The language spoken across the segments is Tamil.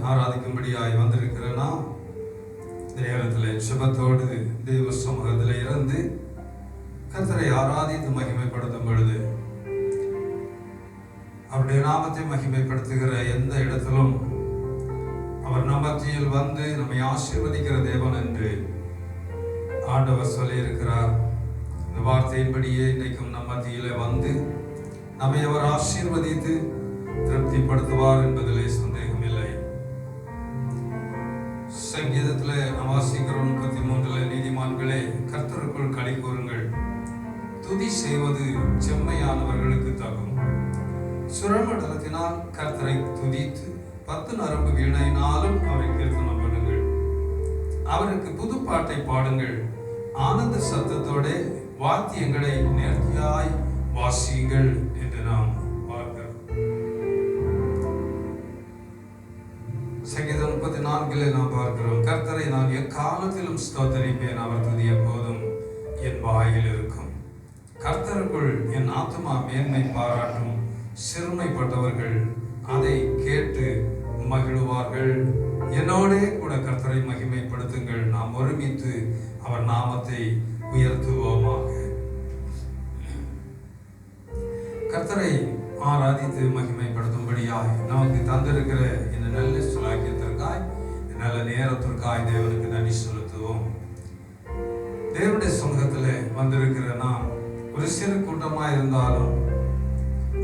ஆராதிக்கும்படியாய் வந்திருக்கிற நாம் நேரத்தில் சுபத்தோடு தெய்வ சமூகத்தில் இருந்து கர்த்தரை ஆராதித்து மகிமைப்படுத்தும் பொழுது அவருடைய நாமத்தை மகிமைப்படுத்துகிற எந்த இடத்திலும் அவர் மத்தியில் வந்து நம்மை ஆசீர்வதிக்கிற தேவன் என்று ஆண்டவர் சொல்லியிருக்கிறார். இந்த வார்த்தையின்படியே இன்றைக்கும் நம் மத்தியிலே வந்து நம்மை அவர் ஆசீர்வதித்து திருப்திப்படுத்துவார் என்பதிலே சந்தேகம் இல்லை. சங்கீதத்தில் நாம் வாசிக்கிறோம் 33 நீதிமான்களே கர்த்தருக்குள் களி கூறுங்கள், துதி செய்வது செம்மையானவர்களுக்கு தகும். சுரமண்டலத்தினால் கர்த்தரை துதித்து 10 நரம்பு வீணையினாலும் அவரை கீர்த்தனம் பண்ணுங்கள். அவருக்கு புது பாட்டை பாடுங்கள், ஆனந்த சத்தத்தோட வாத்தியங்களை நேர்த்தியாய் வாசியுங்கள் என்று நாம் பார்க்கிறோம். சங்கீதம் 34 நாம் பார்க்கிறோம், கர்த்தரை நான் எக்காலத்திலும் ஸ்தோத்தரிப்பேன், அவர் துதி எப்போதும் என் வாயில் இருக்கும். கர்த்தருக்குள் என் ஆத்துமா மேன்மை பாராட்டும், சிறுமைப்பட்டவர்கள் அதை கேட்டு மகிழ்வார்கள். என்னோடே கூட கர்த்தரை மகிமைப்படுத்துங்கள், நாம் ஒருமித்து அவர் நாமத்தை உயர்த்துவோமாக. கர்த்தரை ஆராதித்து மகிமைப்படுத்தும்படியாய் நமக்கு தந்திருக்கிற இந்த நல்ல சுலாக்கியத்திற்காய், நல்ல நேரத்திற்காய் தேவனுக்கு நன்றி செலுத்துவோம். தேவனுடைய சமூகத்தில் வந்திருக்கிற நாம் ஒரு சிறு கூட்டமாக இருந்தாலும்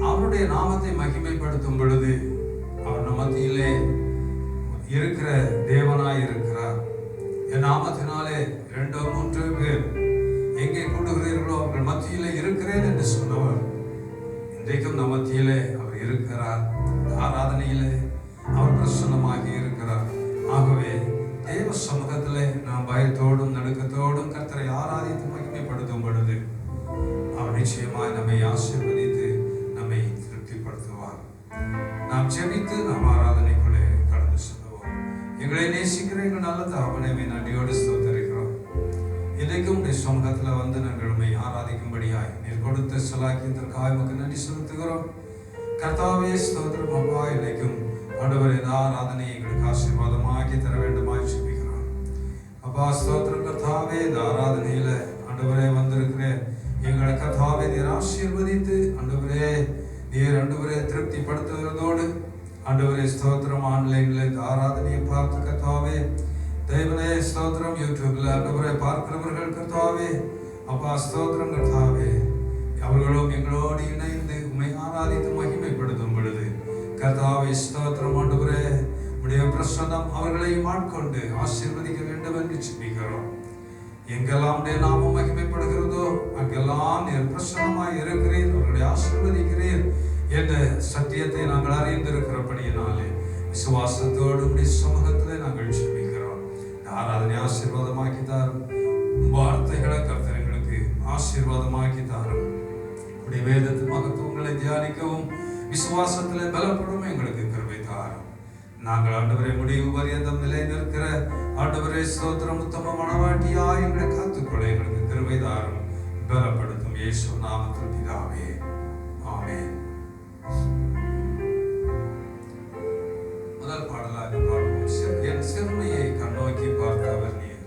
அவருடைய நாமத்தை மகிமைப்படுத்தும் பொழுது அவர் நம் மத்தியிலே இருக்கிற தேவனாய் இருக்கிறார். என் நாமத்தினாலே 2-3 பேர் எங்கே கூடுகிறீர்களோ அவர்கள் மத்தியிலே இருக்கிறேன் என்று சொன்னவர் இன்றைக்கும் நம் மத்தியிலே அவர் இருக்கிறார். ஆராதனையிலே அவர் பிரசன்னமாகி இருக்கிறார். ஆகவே தேவ சமூகத்திலே நாம் பயத்தோடும் நடுக்கத்தோடும் கர்த்தரை ஆராதித்து மகிமைப்படுத்தும் பொழுது அவர் நிச்சயமாய் நம்மை ஆசீர்வதித்து நம்மை திருப்திப்படுத்துவார். நாம் ஜெபித்து நாம் ஆராதனைக்குள்ளே கடந்து செல்வோம். எங்களை நேசிக்கிற எங்கள் நல்ல தகப்பனை நன்றியோடு ஸ்தோத்தரிக்கிறோம். இன்றைக்கும் உடைய சமூகத்தில் வந்து நாங்கள் உண்மை ஆராதிக்கும்படியாய் நீர் கொடுத்த சலாக்கியத்திற்காக நமக்கு நன்றி செலுத்துகிறோம். கர்த்தாவே ஸ்தோத்திரம் அப்பா, இன்றைக்கும் ஆண்டவர் இந்த ஆராதனை எங்களுக்கு ஆசீர்வாதமாக்கி தர வேண்டுமாய் ஜெபிக்கிறோம். அப்பா ஸ்தோத்திரம் கர்த்தாவே, இந்த ஆராதனையில ஆண்டவரே வந்திருக்கிற எங்களை கர்த்தாவே நீர் ஆசீர்வதித்து ஆண்டவரே திருப்திப்படுத்துகிறதோடு ஆண்டவரே ஸ்தோத்திரம் ஆன்லைன்ல இந்த ஆராதனையை பார்த்து கர்த்தாவே தேவனே ஸ்தோத்திரம் யூடியூப்ல ஆண்டவரே பார்க்கிறவர்கள் கர்த்தாவே அப்பா ஸ்தோத்திரம் கர்த்தாவே அவர்களும் எங்களோடு இணைந்து உம்மை ஆராதித்து மகிமைப்படுத்தும் பொழுது கர்த்தாவே ஸ்தோத்திரம் ஆண்டவரே உடைய பிரசன்னம் அவர்களையும் ஆட்கொண்டு ஆசீர்வதிக்க வேண்டும் என்று ஜெபிக்கிறோம். எங்கெல்லாம் உடைய நாமம் மகிமைப்படுகிறதோ அங்கெல்லாம் நீர் பிரசன்னமாய் இருக்கிறீர், அவர்களை ஆசீர்வதிக்கிறீர் என்ற சத்தியத்தை நாங்கள் அறிந்திருக்கிறபடியினாலே விசுவாசத்தோடு உடைய சமூகத்திலே நாங்கள் ஜெபிக்கிறோம். ஆராதனை ஆசீர்வாதமாக்கி தாரும், வார்த்தைகளை கர்த்தர் எங்களுக்கு ஆசீர்வாதமாக்கி தாரும். உடைய வேதத்தின் மகத்துவங்களை தியானிக்கவும் விசுவாசத்திலே பலப்படும் எங்களுக்கு கிருபை தாரும். நாங்கள் ஆண்டவரை முடிவு பரியந்தம் நிலை நிற்கிற ஆண்டவரே ஸ்தோத்திரம் உத்தம மனவாட்டியாய் எங்களை காத்துக்கொள்ள எங்களுக்கு கிருபை தாரும், பலப்படுத்தும். இயேசு நாமத்தில் பிதாவே, ஆமென். முதல் பாடலாக பாடுவோம். என் சிறுமையை கண்ணோக்கி பார்த்தவர் நீர்,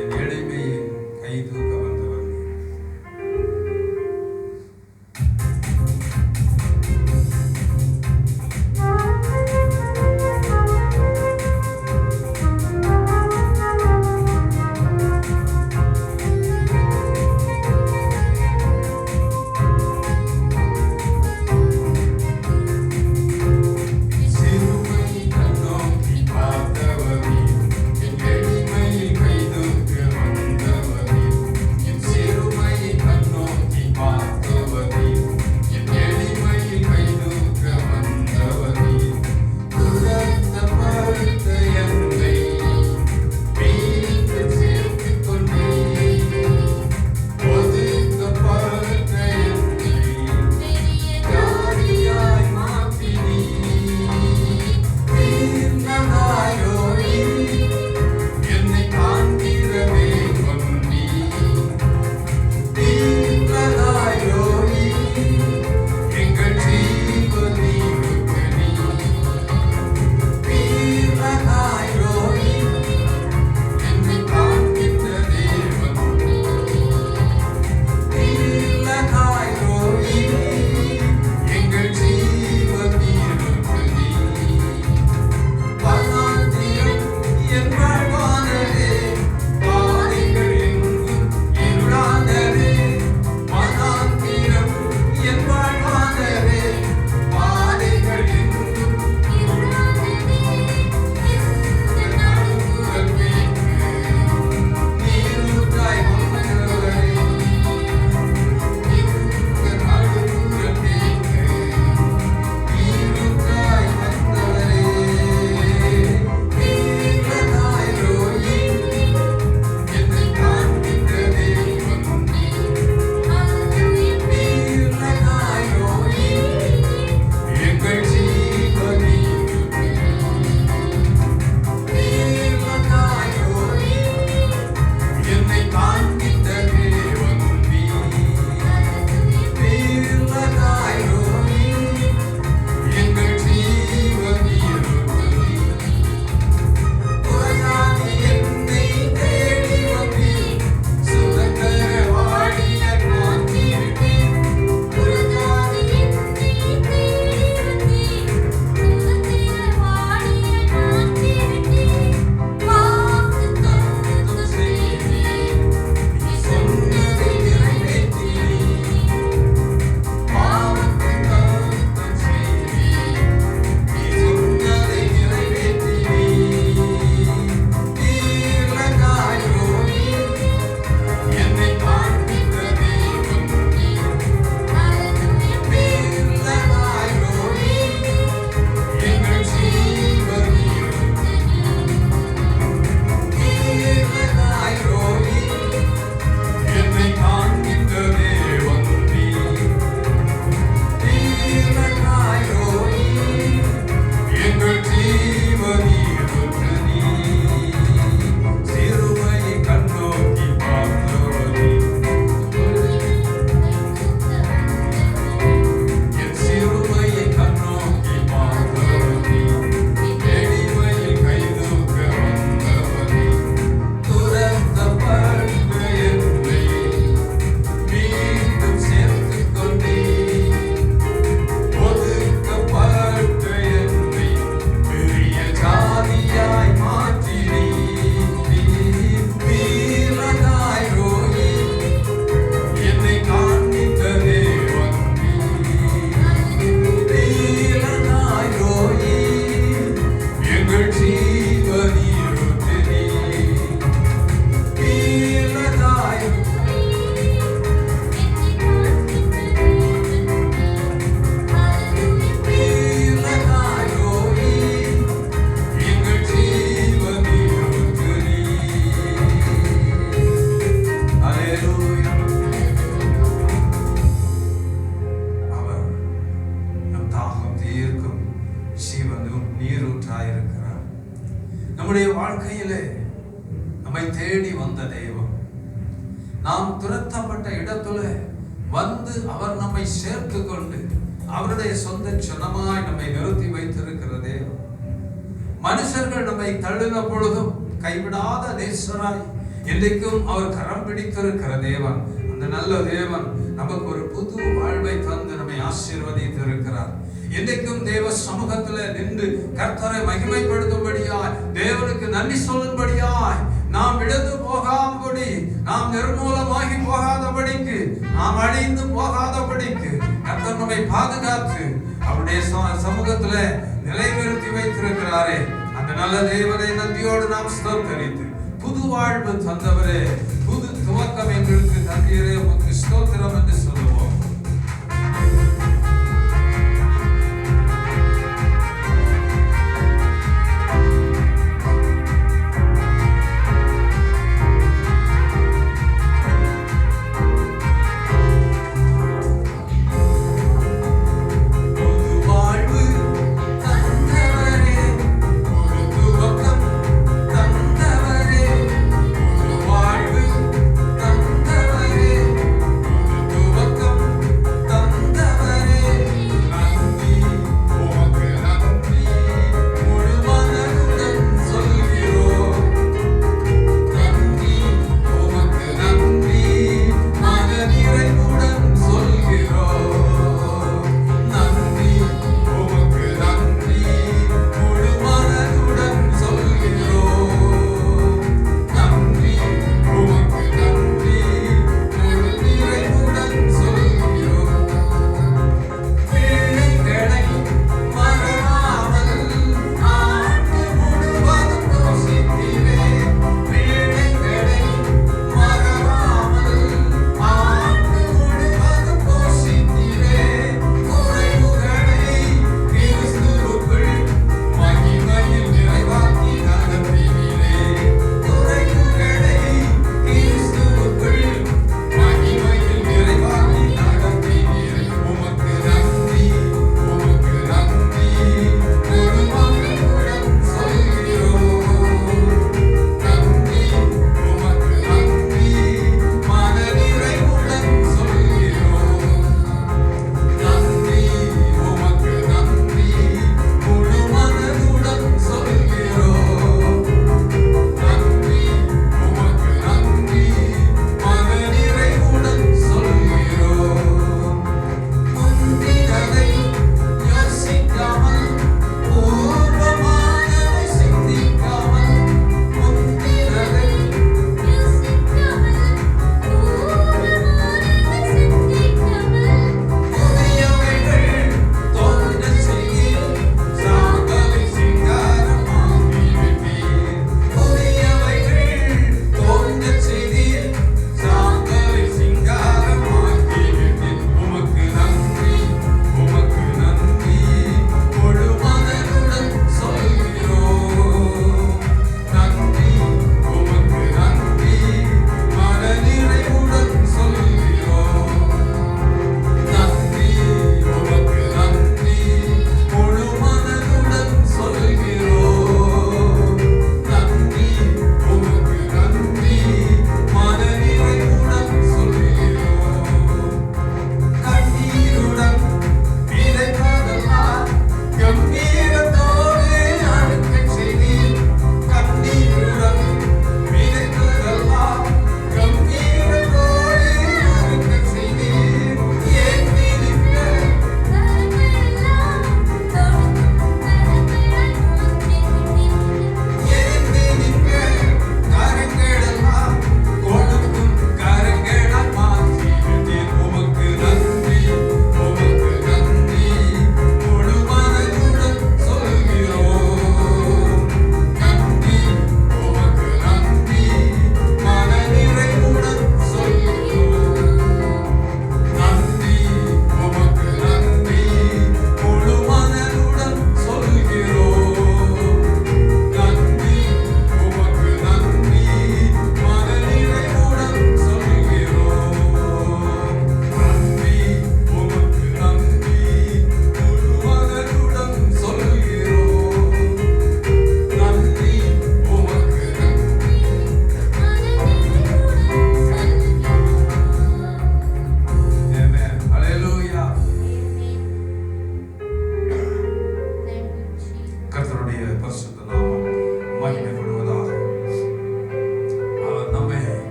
என் எளிமையை கை தூக்க வந்தவர் நீர். சிறுமை கண்ணோக்கி பார்த்தவர் நீர், என் நம்மை தேடி வந்த தேவன். நாம் துரத்தப்பட்ட இடத்துல வந்து அவர் நம்மை சேர்த்து கொண்டு அவருடைய சொந்த ஜனமாய் நம்மை நிறுத்தி வைத்திருக்கிற தேவன். மனுஷர்கள் நம்மை தள்ளின பொழுதும் கைவிடாத நேசராய் என்றைக்கும் அவர் கரம் பிடித்திருக்கிற தேவன். அந்த நல்ல தேவன் நமக்கு ஒரு புது வாழ்வை தந்து நம்மை ஆசீர்வதித்து இருக்கிறார். என்றைக்கும் தேவ சமூகத்துல நின்று கர்த்தரை மகிமைப்படுத்தும்படியாய், தேவனுக்கு நன்றி சொல்லும்படியாய், நாம் இழந்து போகாதபடி, நாம் நிர்மூலமாகி போகாதபடிக்கு, நாம் அழிந்து போகாதபடிக்கு கர்த்தர் நம்மை பாதுகாத்து அவருடைய சமூகத்துல நிலைநிறுத்தி வைத்திருக்கிறாரே, அந்த நல்ல தேவனை நன்றியோடு நாம் ஸ்தோத்தரித்து புது வாழ்வு தந்தவரே, புது துவக்கம் எங்களுக்கு தந்தீரே, உமக்கு ஸ்தோத்திரம் என்று சொல்லுவோம். Welcome.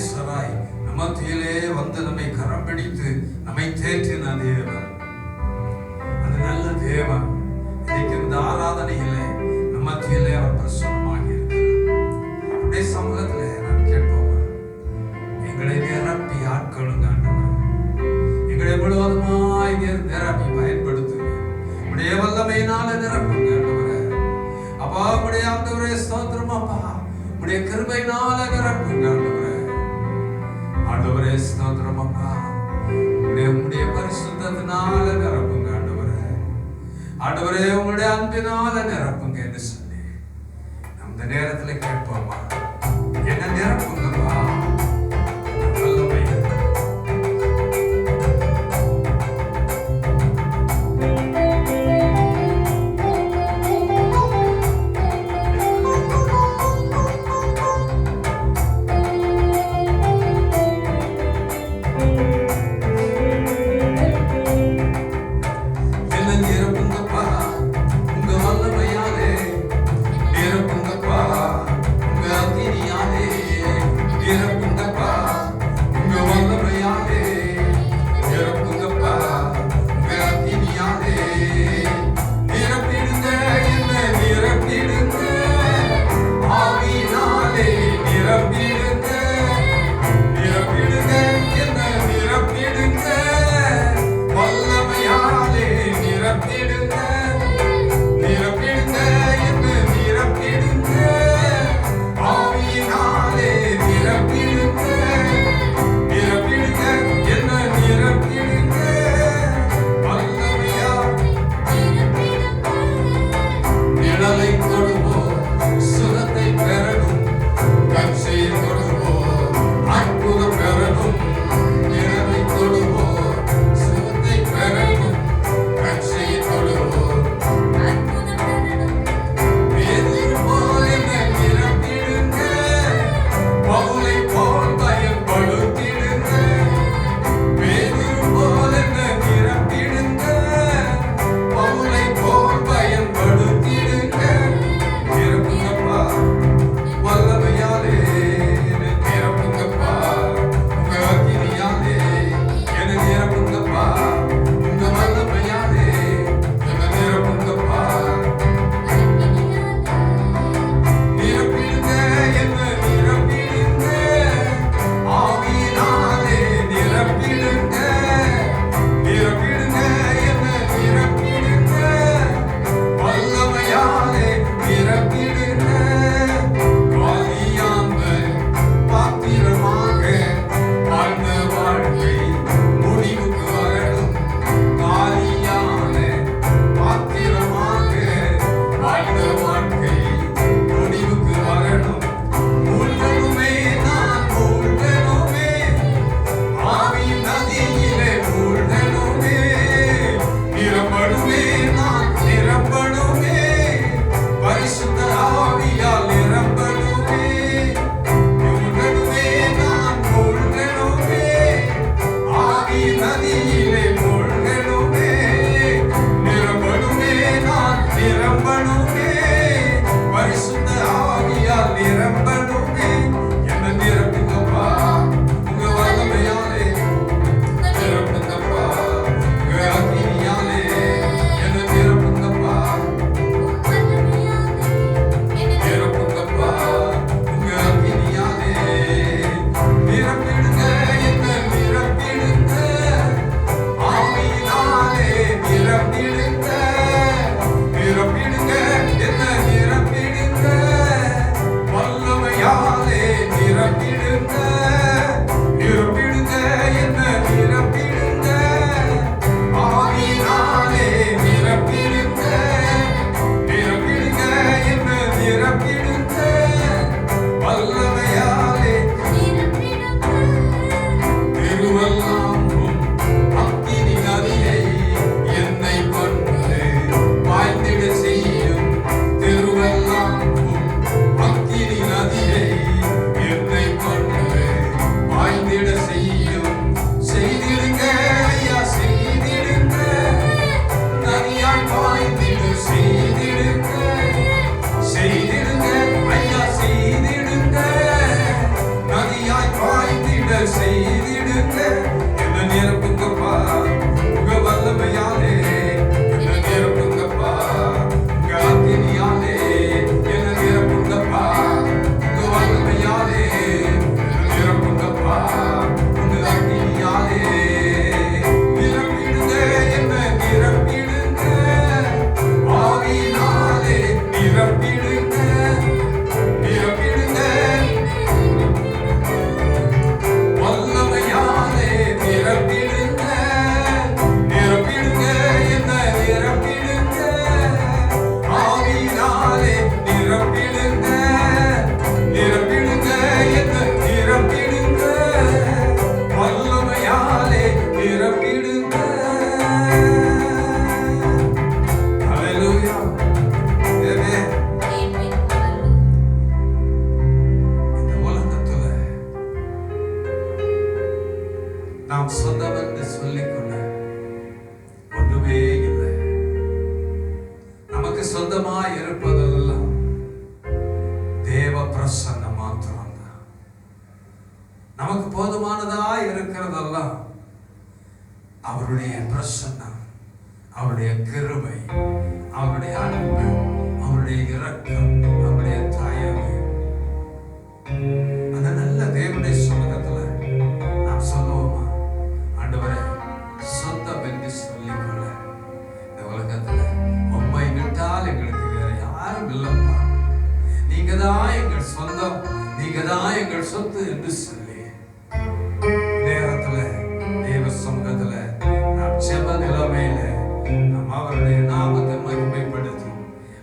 எபேனேசராய் மத்தியிலே வந்து நம்மை கரம் பிடித்து நம்மை தேற்றின தேவன், அந்த நல்ல தேவன் இன்னைக்கு இந்த ஆராதனையிலே நம்ம மத்தியிலே அவர் பிரசன்னமாக இருக்கிறார். அப்படியே சமூகத்திலே நான் கேட்போம், எங்களை நிரப்பி ஆட்களுங்க ஆண்டவர், எங்களை முழுவதுமாய் நிரப்பி பயன்படுத்துங்க, உடைய வல்லமையினால நிரப்புங்க ஆண்டவரே. அப்பா உடைய ஆண்டவரே ஸ்தோத்திரம், அப்பா உடைய கிருபையினால நிரப்புங்க ஆண்டவரே. ஆண்டவரே ஸ்தோத்திரம், அப்பா உடைய பரிசுத்தத்தினால நிரப்புங்க ஆண்டவரே. ஆண்டவரே உங்களுடைய அன்பினால நிரப்புங்க என்று சொல்லி அந்த நேரத்துல கேட்போமா, என்ன நிரப்புங்கப்பா வல்லமை. Yeah. பிரசன்னம் மாத்திரம்தான். நமக்கு போதுமானதா இருக்கிறதெல்லாம் அவருடைய பிரசன்னம், அவருடைய கிருபை, அவருடைய அன்பு, அவருடைய இரக்கம், அவருடைய தயவு. அந்த நல்ல தேவனுடைய சமூகத்துல நாம் சொல்லுவோமா, ஆண்டவரே சொந்தம் என்று சொல்லிக்கொள்ள இந்த உலகத்துல உம்மை விட்டால் எங்களுக்கு வேற யாரும் இல்லப்பா, நீங்க தான் எங்கள் சொந்தம், நீங்க தான் எங்கள் சொத்து என்று சொல்லி நேரத்துல தேவ சமூகத்துல நாம் ஜெப நிலைமையில நாம் அவருடைய நாமத்தை மகிமைப்படுத்தி,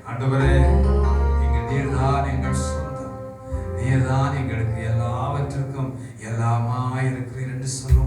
ஆண்டவரே நீர்தான் எங்கள் சொந்தம், நீர்தான் எங்களுக்கு எல்லாவற்றுக்கும் எல்லாமா இருக்கிறீர் என்று சொல்லுவோம்.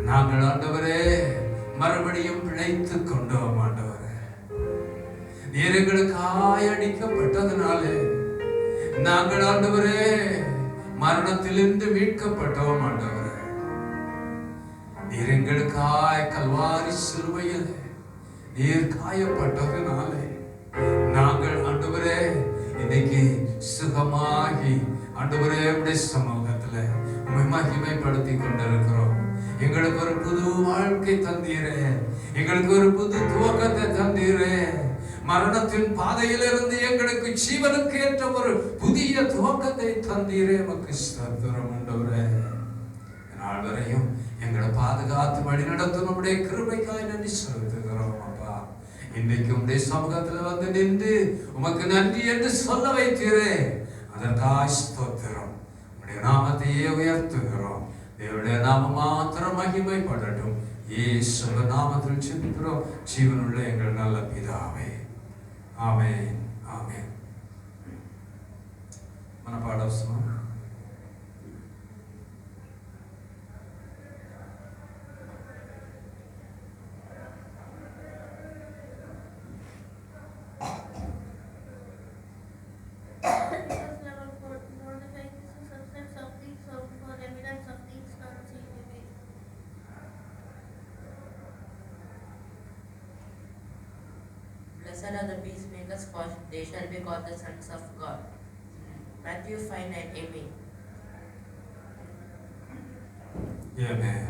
நாங்கள் ஆண்டவரே மறுபடியும் பிழைத்துக் கொண்டோம். ஆண்டவரே, நீர் எங்களுக்காய் அடிக்கப்பட்டதுனாலே நாங்கள் ஆண்டவரே மரணத்திலிருந்து மீட்கப்பட்டோம். ஆண்டவரே, நீர் எங்களுக்காய் கல்வாரி சிலுவையில் நீர் காயப்பட்டதுனாலே நாங்கள் ஆண்டவரே இன்னைக்கு சுகமாகி ஆண்டவரே உடைய சமூகத்துல உம்மை மகிமைப்படுத்தி கொண்டிருக்கிறோம். எங்களுக்கு ஒரு புது வாழ்க்கை தந்தீரே, எங்களுக்கு ஒரு புது துவக்கத்தை தந்தீரே. மரணத்தின் பாதையிலிருந்து எங்களுக்கு ஜீவனுக்கு ஏற்ற ஒரு புதிய துவக்கத்தை தந்தீரே. உமக்கு ஸ்தோத்திரம் ஆண்டவரே. நாள் வரையும் எங்களை பாதுகாத்து வழி நடத்தும் நம்முடைய கிருபைக்காய் நன்றி செலுத்துகிறோம். அப்பா, இன்றைக்கு உடைய சமூகத்துல வந்து நின்று உமக்கு நன்றி என்று சொல்ல வைத்தீரே, அதற்காக ஸ்தோத்திரம். உடைய நாமத்தையே உயர்த்துகிறோம். தேவனுடைய நாமம் மாத்திரம் மகிமைப்படட்டும். இயேசு நாமத்தில் ஜெபிக்கிறோம் ஜீவனுள்ள எங்கள் நல்ல பிதாவே. ஆமென், ஆமென். மனப்பாட வசனம். Blessed are the peacemakers, for they shall be called the sons of God. Matthew 5:9. Amen. Amen.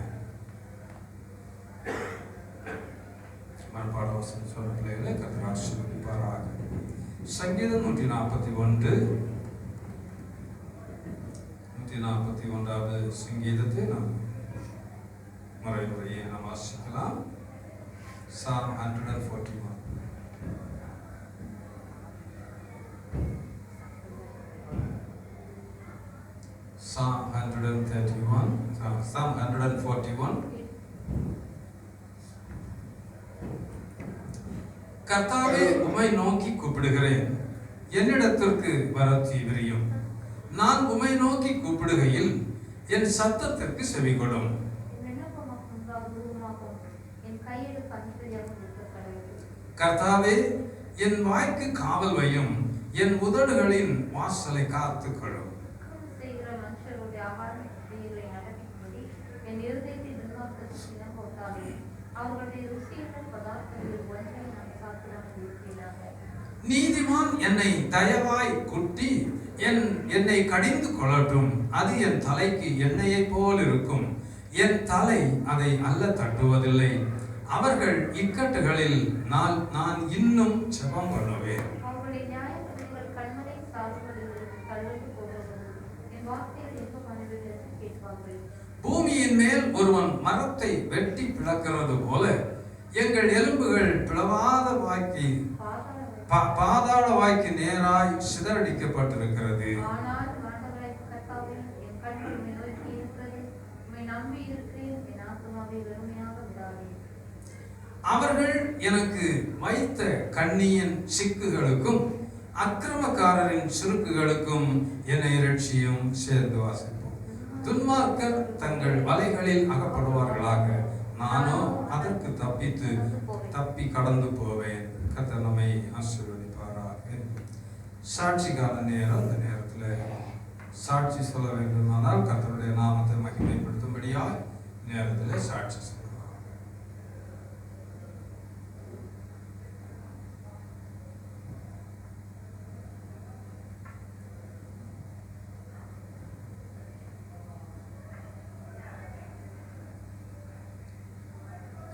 மனப்பாட வசனம் சொல்ற பிள்ளைகளை கர்த்தர் ஆசீர்வதிப்பாராக. சங்கீதம் 141வது சங்கீதத்தை நாம் முறையே நாம் வாசிக்கலாம். Psalm 141. Psalm 131, Psalm 141. கர்த்தாவே, உம்மை நோக்கி கூப்பிடுகிறேன், என்னிடத்திற்கு வர தீவிரியும். நான் உம்மை நோக்கி கூப்பிடுகையில் என் சத்தத்திற்கு செவிகொடும். கர்த்தாவே, என் வாய்க்கு காவல் வையும், என் உதடுகளின் வாசலை காத்துக்கொள்ளும். நீதிமான் என்னை தயவாய் குட்டி என்னை கடிந்து கொள்ளட்டும். அது என் தலைக்கு எண்ணெயை போல் இருக்கும். என் தலை அதை அல்ல தட்டுவதில்லை. அவர்கள் இக்கட்டுகளில் நான் இன்னும் ஜெபம் பண்ணுவேன். பூமியின் மேல் ஒருவன் மரத்தை வெட்டி பிளக்கிறது போல எங்கள் எலும்புகள் பிளவாத வாய்க்கு பாதாள வாய்க்கு நேராய் சிதறடிக்கப்பட்டிருக்கிறது. அவர்கள் எனக்கு வைத்த கண்ணியின் சிக்குகளுக்கும் அக்கிரமக்காரரின் சுருக்குகளுக்கும் என்னை இரட்சியும் சேர்ந்து வாசிப்போம். துன்மார்க்கர் தங்கள் வலைகளில் அகப்படுவார்களாக, நானோ அதற்கு தப்பி கடந்து போவேன். கர்த்தர் நம்மை ஆசீர்வதிப்பாராக. சாட்சிக்கான நேரம். அந்த நேரத்தில் சாட்சி சொல்ல வேண்டுமானால் கர்த்தருடைய நாமத்தை மகிமைப்படுத்தும்படியாக நேரத்தில் சாட்சி சொல்லலாம்.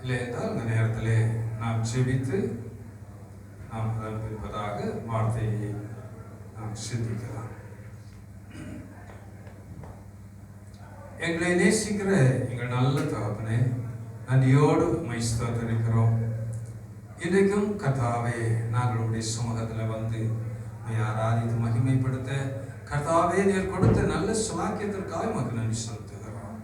இல்லை என்றால் அந்த நேரத்தில் நாம் செபித்து நாம் என்பதாக வார்த்தையை நாம் சிந்திக்கலாம். எங்களை நேசிக்கிற எங்கள் நல்ல தகப்பனே, நன்றியோடு உம்மை ஸ்தோத்திரிக்கிறோம். இன்றைக்கும் கர்த்தாவே, நாங்களுடைய சமூகத்தில் வந்து உம்மை ஆராதித்து மகிமைப்படுத்த கர்த்தாவே நீர் கொடுத்த நல்ல சுலாக்கியத்திற்காக உமக்கு நன்றி செலுத்துகிறோம்.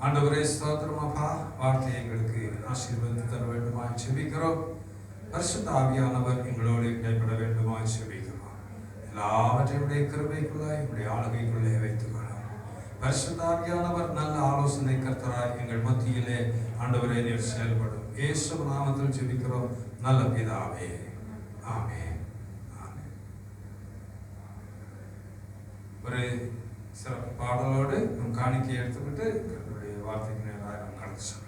ஆண்டவரே ஸ்தோத்திரம் அப்பா. வார்த்தையை எங்களுக்கு ஆசீர்வதித்து தர வேண்டுமாய் செபிக்கிறோம். பரிசுத்த ஆவியானவர் எங்களோடு இடைப்பட வேண்டுமாய் செபிக்கிறோம். எல்லாவற்றையும் கிருபைக்குள்ளாய் உடைய ஆளுகைக்குள்ளே வைத்துக் கொள்ளும். பரிசுத்தாவியானவர் நல்ல ஆலோசனை கர்த்தராய் எங்கள் மத்தியிலே ஆண்டவரே நீர் செயல்படும். இயேசு நாமத்தில் ஜெபிக்கிறோம் நல்ல பிதாவே, ஆமென். ஆமென். ஒரு சிறப்பு பாடலோடு நம் காணிக்கை எடுத்துக்கிட்டு கர்த்தருடைய வார்த்தைக்கு நேராக நாம் கடந்து செல்வோம்.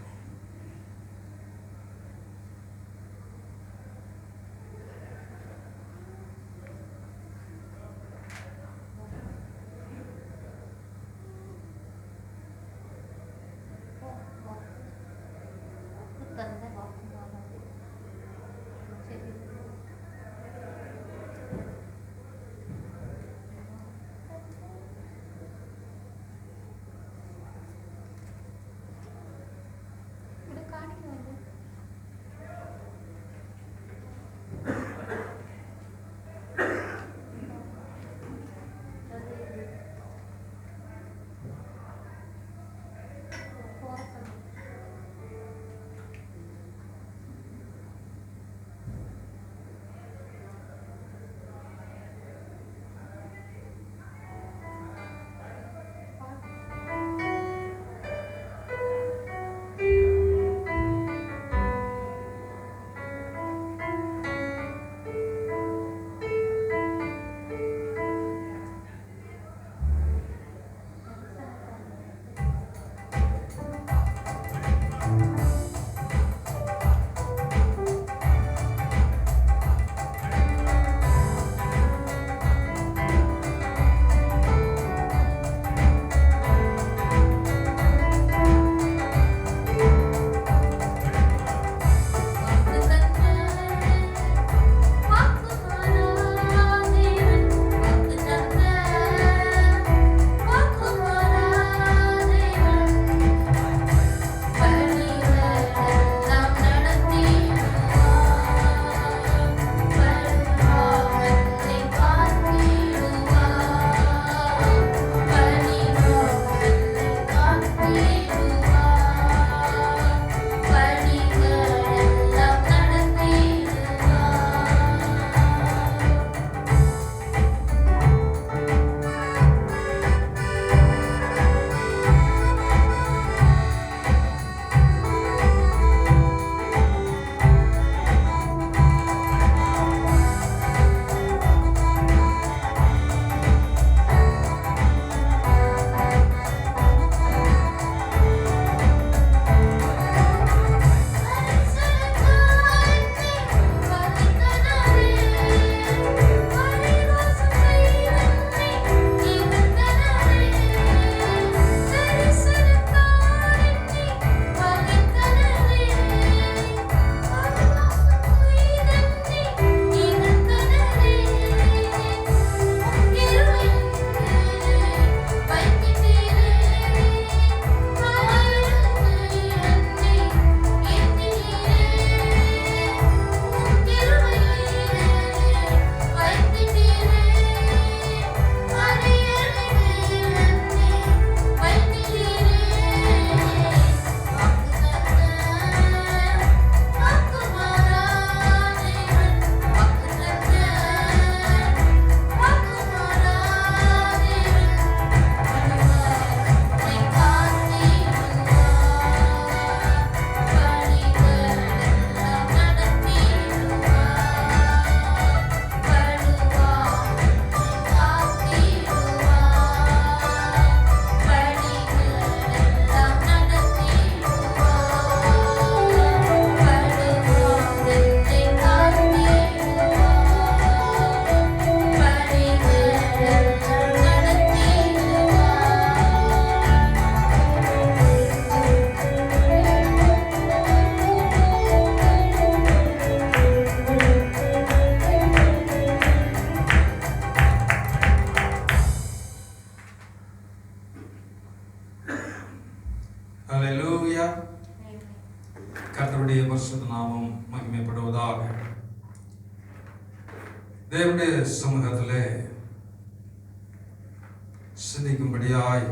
ஹல்லேலூயா. கர்த்தருடைய பரிசுத்த நாமம் மகிமைப்படுவதாக. தேவனுடைய சமூகத்திலே சிந்திக்கும்படியாய்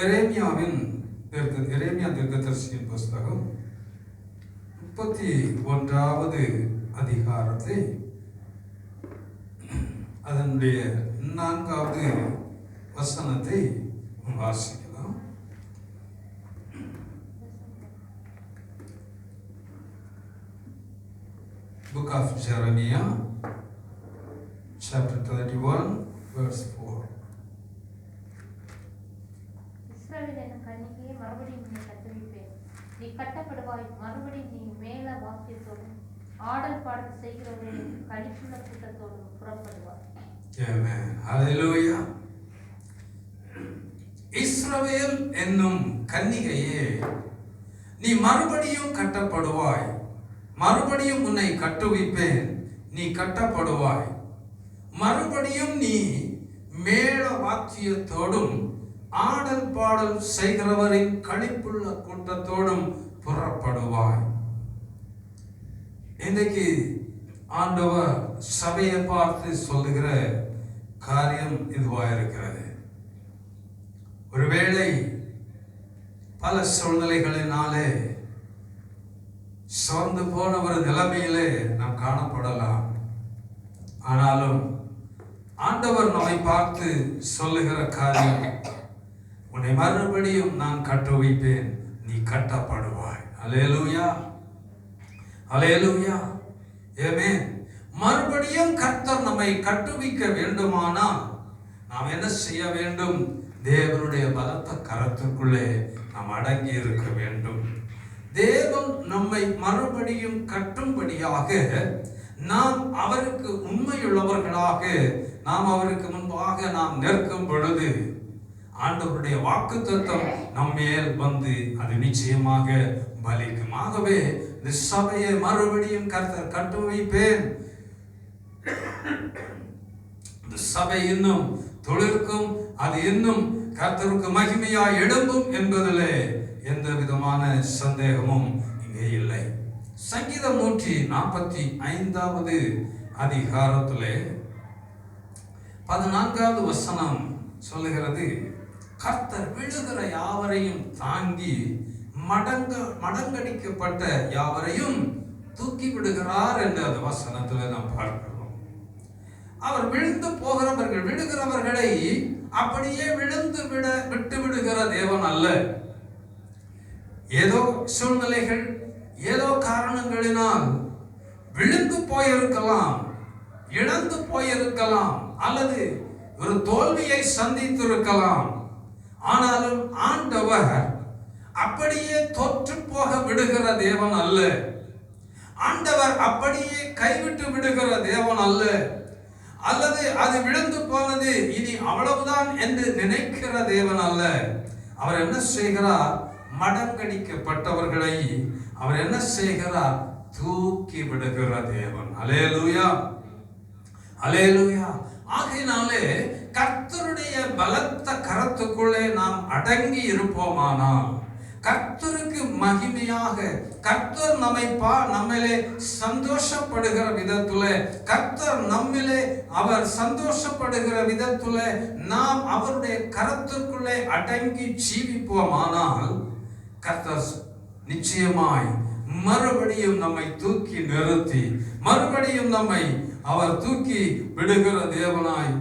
எரேமியா தீர்க்கதரிசியின் புஸ்தகம் 31வது அதிகாரத்தை அதனுடைய 4வது வசனத்தை வாசிக்கலாம். Book of Jeremiah, chapter 31, verse 4. இஸ்ரவேல் எனும் கன்னிகையை மறுபடியும் நீ கட்டுவிப்பேன். நீ கட்டப்படுவாய். மறுபடியும் நீ மேல வாக்கியத்தோடும் ஆடல் பாடல் செய்கிறவர்களின் களிப்புள்ள கூட்டத்தோடும் புறப்படுவாய். Amen. Hallelujah. இஸ்ரவேல் என்னும் கன்னிகையே, நீ மறுபடியும் கட்டப்படுவாய். மறுபடியும் உன்னை கட்டுவிப்பேன். நீ கட்டப்படுவாய். மறுபடியும் நீ மேள வாத்தியத்தோடும் ஆடல் பாடல் செய்கிறவரின் களிப்புள்ள கூட்டத்தோடும் புறப்படுவாய். இன்றைக்கு ஆண்டவர் சபையை பார்த்து சொல்லுகிற காரியம் இதுவாக இருக்கிறது. ஒருவேளை பல சூழ்நிலைகளினாலே சோர்ந்து போன ஒரு நிலைமையிலே நாம் காணப்படலாம். ஆனாலும் ஆண்டவர் நம்மை பார்த்து சொல்லுகிற காரியம், உன்னை மறுபடியும் நான் கட்டுவிப்பேன், நீ கட்டப்படுவாய். அல்லேலூயா, அல்லேலூயா, ஆமென். மறுபடியும் கர்த்தர் நம்மை கட்டுவிக்க வேண்டுமானால் நாம் என்ன செய்ய வேண்டும்? தேவனுடைய பலத்த கரத்துக்குள்ளே நாம் அடங்கி இருக்க வேண்டும். தேவன் நம்மை மறுபடியும் கட்டும்படியாக நாம் அவருக்கு உண்மையுள்ளவர்களாக நாம் அவருக்கு முன்பாக நாம் நிற்கும் பொழுது ஆண்டவருடைய வாக்குத்தத்தம் நம்மேல் வந்து அது நிச்சயமாக பலிக்கும். ஆகவே இந்த சபையை மறுபடியும் கர்த்தர் கட்டுவிப்பேன். இந்த சபை இன்னும் தொழிற்கும், அது இன்னும் கர்த்தருக்கு மகிமையாய் எழும்பும் என்பதிலே எந்த விதமான சந்தேகமும் இங்கே இல்லை. சங்கீதம் 145 அதிகாரத்திலே 14வது வசனம் சொல்லுகிறது, கர்த்தர் விழுகிற யாவரையும் தாங்கி மடங்கடிக்கப்பட்ட யாவரையும் தூக்கி விடுகிறார் என்று அந்த வசனத்தில் நாம் பார்க்கிறோம். அவர் விழுந்து போகிறவர்கள், விழுகிறவர்களை அப்படியே விழுந்து விட்டு விடுகிற தேவன் அல்ல. ஏதோ சூழ்நிலைகள், ஏதோ காரணங்களினால் விழுந்து போயிருக்கலாம், இழந்து போயிருக்கலாம், அல்லது ஒரு தோல்வியை சந்தித்திருக்கலாம். ஆனாலும் ஆண்டவர் அப்படியே தோற்று போக விடுகிற தேவன் அல்ல. ஆண்டவர் அப்படியே கைவிட்டு விடுகிற தேவன் அல்ல. அல்லது அது விழுந்து போனது இனி அவ்வளவுதான் என்று நினைக்கிற தேவன் அல்ல. அவர் என்ன செய்கிறார்? மடங்கடிக்கப்பட்டவர்களை அவர் என்ன செய்கிறார்? தூக்கி விடுகிற தேவன். அல்லேலூயா, அல்லேலூயா. ஆகையினாலே கர்த்தருடைய பலத்த கரத்துக்குள்ளே நாம் அடங்கி இருப்போமானால், கர்த்தருக்கு மகிமையாக கர்த்தர் நம்மிலே சந்தோஷப்படுகிற விதத்திலே, கர்த்தர் நம்மிலே அவர் சந்தோஷப்படுகிற விதத்திலே நாம் அவருடைய கரத்திற்குள்ளே அடங்கி ஜீவிப்போமானால், கர்த்தர் நிச்சயமாய் மறுபடியும் நம்மை தூக்கி நிறுத்தி மறுபடியும் நம்மை அவர் தூக்கி விடுகிற தேவனாய்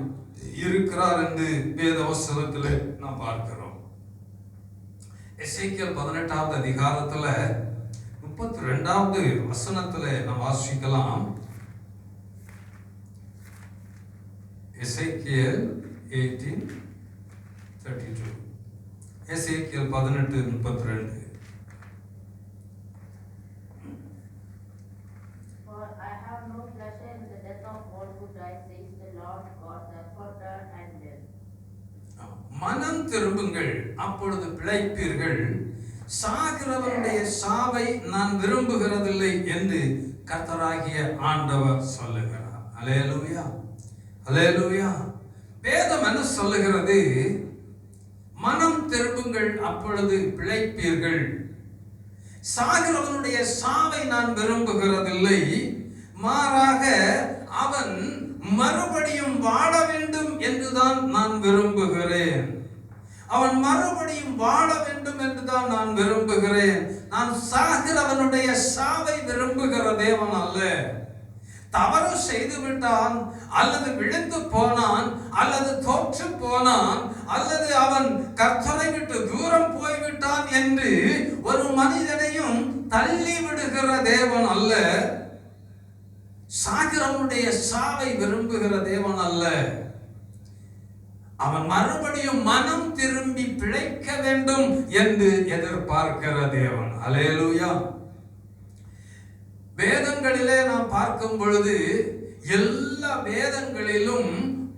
இருக்கிறார் என்று வேத வசனத்திலே நாம் பார்க்கிறோம். எசேக்கியேல் 18வது அதிகாரத்துல 32வது வசனத்திலே நாம் வாசிக்கலாம். எசேக்கியேல் 18:32. எசேக்கியேல் 18:32. மனம் திரும்புங்கள், அப்பொழுது பிழைப்பீர்கள். சாகிறவனுடைய சாவை நான் விரும்புகிறதில்லை என்று கர்த்தராகிய ஆண்டவர் சொல்லுகிறார். அல்லேலூயா, அல்லேலூயா. வேதம் என்ன சொல்லுகிறது? மனம் திரும்புங்கள், அப்பொழுது பிழைப்பீர்கள். சாகிறவனுடைய சாவை நான் விரும்புகிறதில்லை, மாறாக அவன் மறுபடியும் வாழ வேண்டும் என்றுதான் நான் விரும்புகிறேன். அவன் மறுபடியும் வாழ வேண்டும் என்றுதான் நான் விரும்புகிறேன். நான் சாகிறவனுடைய சாவை விரும்புகிற தேவன் அல்ல. தவறு செய்து விட்டான், அல்லது விழுந்து போனான், அல்லது தோற்று போனான், அல்லது அவன் கர்த்தரை விட்டு தூரம் போய்விட்டான் என்று ஒரு மனிதனையும் தள்ளி விடுகிற தேவன் அல்ல. சாகிறவனுடைய சாவை விரும்புகிற தேவன் அல்ல. அவன் மறுபடியும் மனம் திரும்பி பிழைக்க வேண்டும் என்று எதிர்பார்க்கிற தேவன். அல்லேலூயா. வேதங்களிலே நாம் பார்க்கும் பொழுது எல்லா வேதங்களிலும்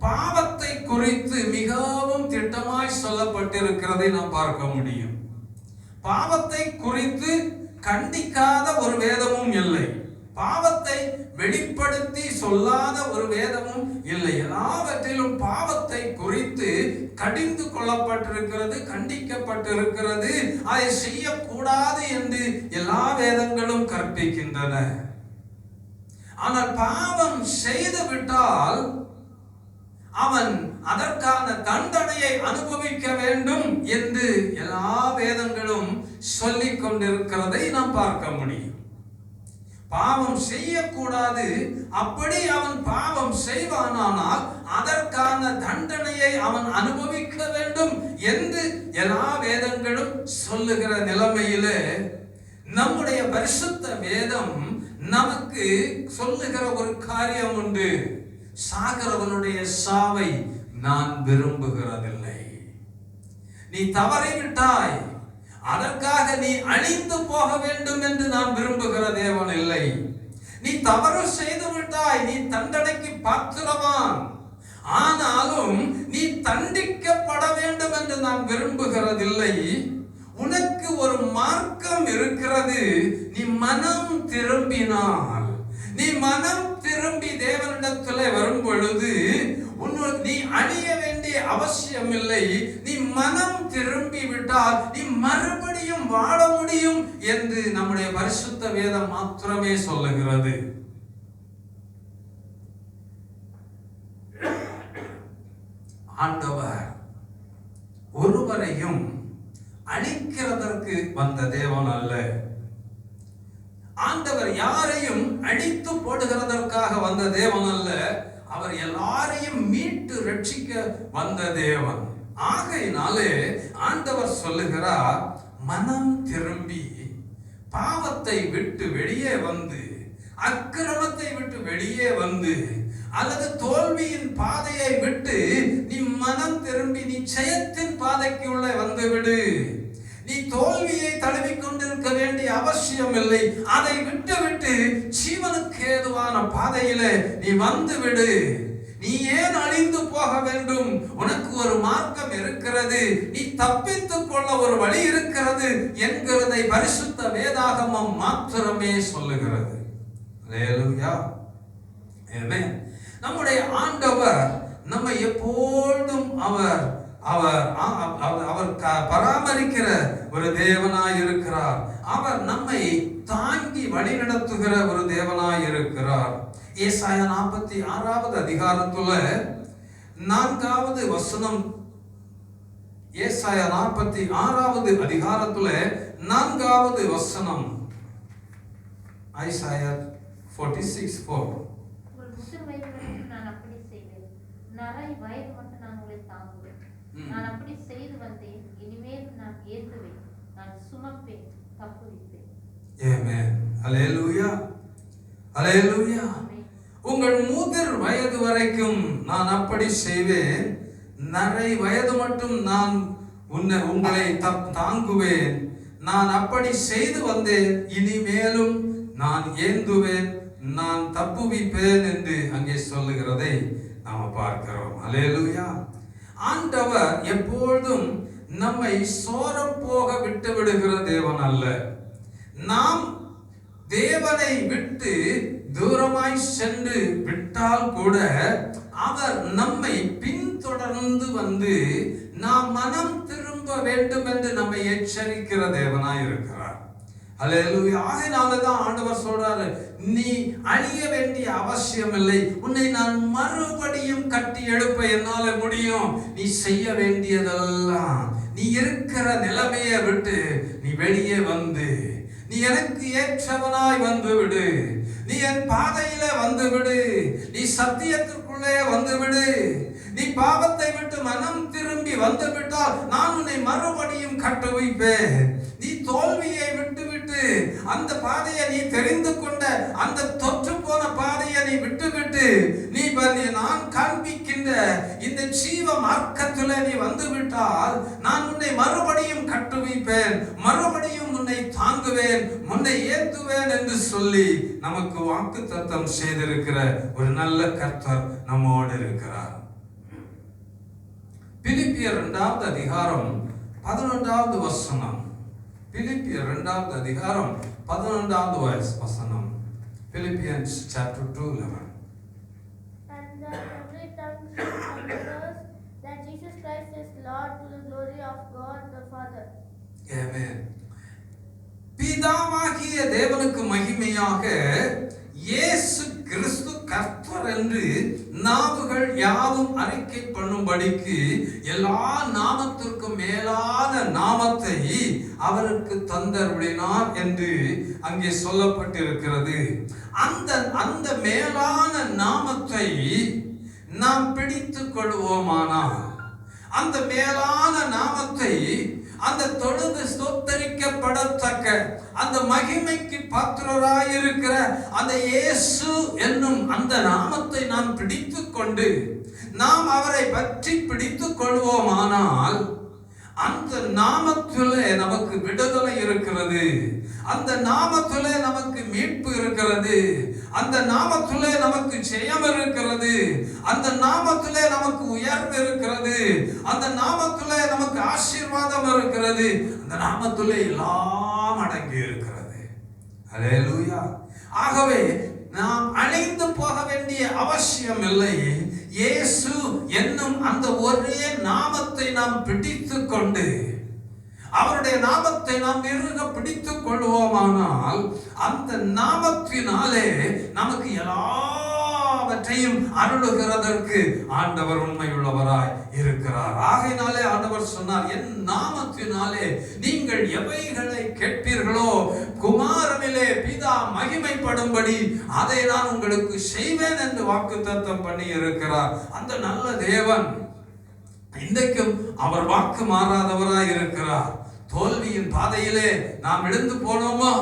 பாவத்தை குறித்து மிகவும் திட்டமாய் சொல்லப்பட்டிருக்கிறதை நாம் பார்க்க முடியும். பாவத்தை குறித்து கண்டிக்காத ஒரு வேதமும் இல்லை. பாவத்தை வெளிப்படுத்தி சொல்லாத ஒரு வேதமும் இல்லை. எல்லாவற்றிலும் பாவத்தை குறித்து கடிந்து கொள்ளப்பட்டிருக்கிறது, கண்டிக்கப்பட்டிருக்கிறது. அதை செய்யக்கூடாது என்று எல்லா வேதங்களும் கற்பிக்கின்றன. ஆனால் பாவம் செய்து விட்டால் அவன் அதற்கான தண்டனையை அனுபவிக்க வேண்டும் என்று எல்லா வேதங்களும் சொல்லிக் கொண்டிருக்கிறதை நாம் பார்க்க முடியும். பாவம் செய்யக்கூடாது, அப்படி அவன் பாவம் செய்வானானால் அதற்கான தண்டனையை அவன் அனுபவிக்க வேண்டும் என்று எல்லா வேதங்களும் சொல்லுகிற நிலைமையிலே நம்முடைய பரிசுத்த வேதம் நமக்கு சொல்லுகிற ஒரு காரியம் உண்டு. சாகிறவனுடைய சாவை நான் விரும்புகிறதில்லை. நீ தவறிவிட்டாய், அதற்காக நீ அழிந்து போக வேண்டும் என்று நான் விரும்புகிற தேவன் இல்லை. நீ தவறு செய்து விட்டாய், நீ தண்டனைக்கு பாத்திரவான், ஆனாலும் நீ தண்டிக்கப்பட வேண்டும் என்று நான் விரும்புகிறதில்லை. உனக்கு ஒரு மார்க்கம் இருக்கிறது. நீ மனம் திரும்பினால், நீ மனம் திரும்பி தேவனிடத்திலே வரும் பொழுது நீ அழிய வேண்டிய அவசியம் இல்லை. நீ மனம் திரும்பி விட்டால் நீ மறுபடியும் வாழ முடியும் என்று நம்முடைய பரிசுத்த வேதம் மாத்திரமே சொல்லுகிறது. ஆண்டவர் ஒருவரையும் அழிக்கிறதற்கு வந்த தேவன் அல்ல. ஆண்டவர் யாரையும் அழித்து போடுகிறதற்காக வந்த தேவன் அல்ல. அவர் எல்லாரையும் மீட்டு ரட்சிக்க வந்த தேவன். ஆகையினாலே ஆண்டவர் சொல்லுகிறார், மனம் திரும்பி பாவத்தை விட்டு வெளியே வந்து, அக்கிரமத்தை விட்டு வெளியே வந்து, அல்லது தோல்வியின் பாதையை விட்டு நீ மனம் திரும்பி நீ ஜெயத்தின் பாதைக்கு உள்ளே வந்துவிடு. நீ தோல்வியை தழுவிக் கொண்டிருக்க வேண்டிய அவசியம் இல்லை. அதை விட்டு விட்டு ஜீவனுக்கு ஏதுவான பாதையிலே நீ வந்து விடு. நீ ஏன் அழிந்து போக வேண்டும்? உனக்கு ஒரு மார்க்கம் இருக்கிறது, நீ தப்பித்துக் கொள்ள ஒரு வழி இருக்கிறது என்கிறதை பரிசுத்த வேதாகமம் மாத்திரமே சொல்லுகிறது. அல்லேலூயா. ஆமென். நம்முடைய ஆண்டவர் நம்மை எப்பொழுதும் அவர் பராமரிக்கிற ஒரு தேவனாய் இருக்கிறார். அவர் நம்மை தாங்கி வழி நடத்துகிற ஒரு தேவனாய் இருக்கிறார். ஏசாயா 46வது அதிகாரத்துல 4வது வசனம். ஏசாயா 46வது அதிகாரத்துல 4வது வசனம். ஐசாயா 46:4. நான் அப்படி செய்வேன், நரை வயது மட்டும் நான் உங்களை தாங்குவேன். நான் அப்படி செய்து வந்தேன், இனிமேல் நான் ஏந்துவேன், நான் சுமப்பேன், தப்புவிப்பேன். ஆமென். அல்லேலூயா. அல்லேலூயா. உங்கள் முதிர் வயது வரைக்கும் நான் அப்படி செய்வேன், நரை வயது மட்டும் நான் உங்களை தாங்குவேன். நான் அப்படி செய்து வந்தேன், இனிமேலும் நான் ஏந்துவேன், நான் தப்புவிப்பேன் என்று அங்கே சொல்லுகிறதை நாம் பார்க்கிறோம். அல்லேலூயா. ஆண்டவர் எப்பொழுதும் நம்மை சோரம் போக விட்டு விடுகிற தேவன் அல்ல. நாம் தேவனை விட்டு தூரமாய் சென்று விட்டால் கூட அவர் நம்மை பின்தொடர்ந்து வந்து நாம் மனம் திரும்ப வேண்டும் என்று நம்மை எச்சரிக்கிற தேவனாய் இருக்கிறார். அல்லேலூயா. ஆகையினாலதான் ஆண்டவர் சொல்றாரு, நீ அழிய வேண்டிய அவசியம் இல்லை, உன்னை நான் மறுபடியும் கட்டி எழுப்ப என்னால முடியும். நீ செய்ய வேண்டியதெல்லாம், நீ இருக்கிற நிலைமையை விட்டு நீ வெளியே வந்து நீ எனக்கு ஏற்றவனாய் வந்து விடு. நீ என் பாதையிலே வந்துவிடு, நீ சத்தியத்திற்குள்ளே வந்துவிடு, நீ பாவத்தை விட்டு மனம் திரும்பி வந்துவிட்டால் நான் உன்னை மறுபடியும் கட்டுவிப்பேன். நீ தோல்வியை விட்டுவிட்டு அந்த பாதையை நீ தெரிந்து கொண்ட அந்த தொற்று போன பாதையை நீ விட்டுவிட்டு நீ நான் காண்பிக்கின்ற இந்த ஜீவ மார்க்கத்தில் நீ வந்துவிட்டால் நான் உன்னை மறுபடியும் கட்டுவிப்பேன், மறுபடியும் உன்னை தாங்குவேன், உன்னை ஏத்துவேன் என்று சொல்லி நமக்கு வாக்குத்தத்தம் செய்திருக்கிற ஒரு நல்ல கர்த்தர் நம்மோடு இருக்கிறார். பிலிப்பியர் 2வது அதிகாரம் 11வது வசனம். பிலிப்பியர் 2வது அதிகாரம் 11வது வசனம். Philippians chapter 2:11. And that every tongue should confess that Jesus Christ is Lord, to the glory of God the Father. Amen. பிதாவாகிய தேவனுக்கு மகிமையாக இயேசு கிறிஸ்து கர்த்தர் என்று நாவுகள் யாவும் அறிக்கை பண்ணும்படிக்கு எல்லா நாமத்திற்கும் மேலான நாமத்தை அவருக்கு தந்தருளினார் என்று அங்கே சொல்லப்பட்டிருக்கிறது. அந்த மேலான நாமத்தை நாம் பிடித்துக் கொள்வோமானால், அந்த மேலான நாமத்தை, அந்த தொழுது ஸ்தோத்தரிக்கப்படத்தக்க அந்த மகிமைக்கு பாத்திரராயிருக்கிற அந்த இயேசு என்னும் அந்த நாமத்தை நாம் பிடித்துக் கொண்டு நாம் அவரை பற்றி பிடித்துக் கொள்வோமானால் அந்த நாமத்திலே நமக்கு விடுதலை இருக்கிறது, அந்த நாமத்திலே நமக்கு மீட்பு இருக்கிறது, அந்த நாமத்திலே நமக்கு ஜெயம் இருக்கிறது, அந்த நாமத்திலே நமக்கு உயர்வு இருக்கிறது, அந்த நாமத்திலே நமக்கு ஆசீர்வாதம் இருக்கிறது, அந்த நாமத்திலே எல்லாம் அடங்கி இருக்கிறது. ஹல்லேலூயா. ஆகவே நாம் அழிந்து போக வேண்டிய அவசியம் இல்லை. இயேசு என்னும் அந்த ஒரே நாமத்தை நாம் பிடித்துக் கொண்டு அவருடைய நாமத்தை நாம் இறுக பிடித்துக் கொள்வோமானால் அந்த நாமத்தினாலே நமக்கு எல்லாவற்றையும் அருளுகிறதற்கு ஆண்டவர் உண்மையுள்ளவராய் இருக்கிறார். ஆகையினாலே ஆண்டவர் சொன்னார், என் நாமத்தினாலே நீங்கள் எவைகளை கேட்பீர்களோ குமாரனிலே பிதா மகிமைப்படும்படி அதை நான் உங்களுக்கு செய்வேன் என்று வாக்குத்தத்தம் பண்ணி இருக்கிறார். அந்த நல்ல தேவன் இன்றைக்கும் அவர் வாக்கு மாறாதவராய் இருக்கிறார். தோல்வியின் பாதையிலே நாம் எழுந்து போனோமா,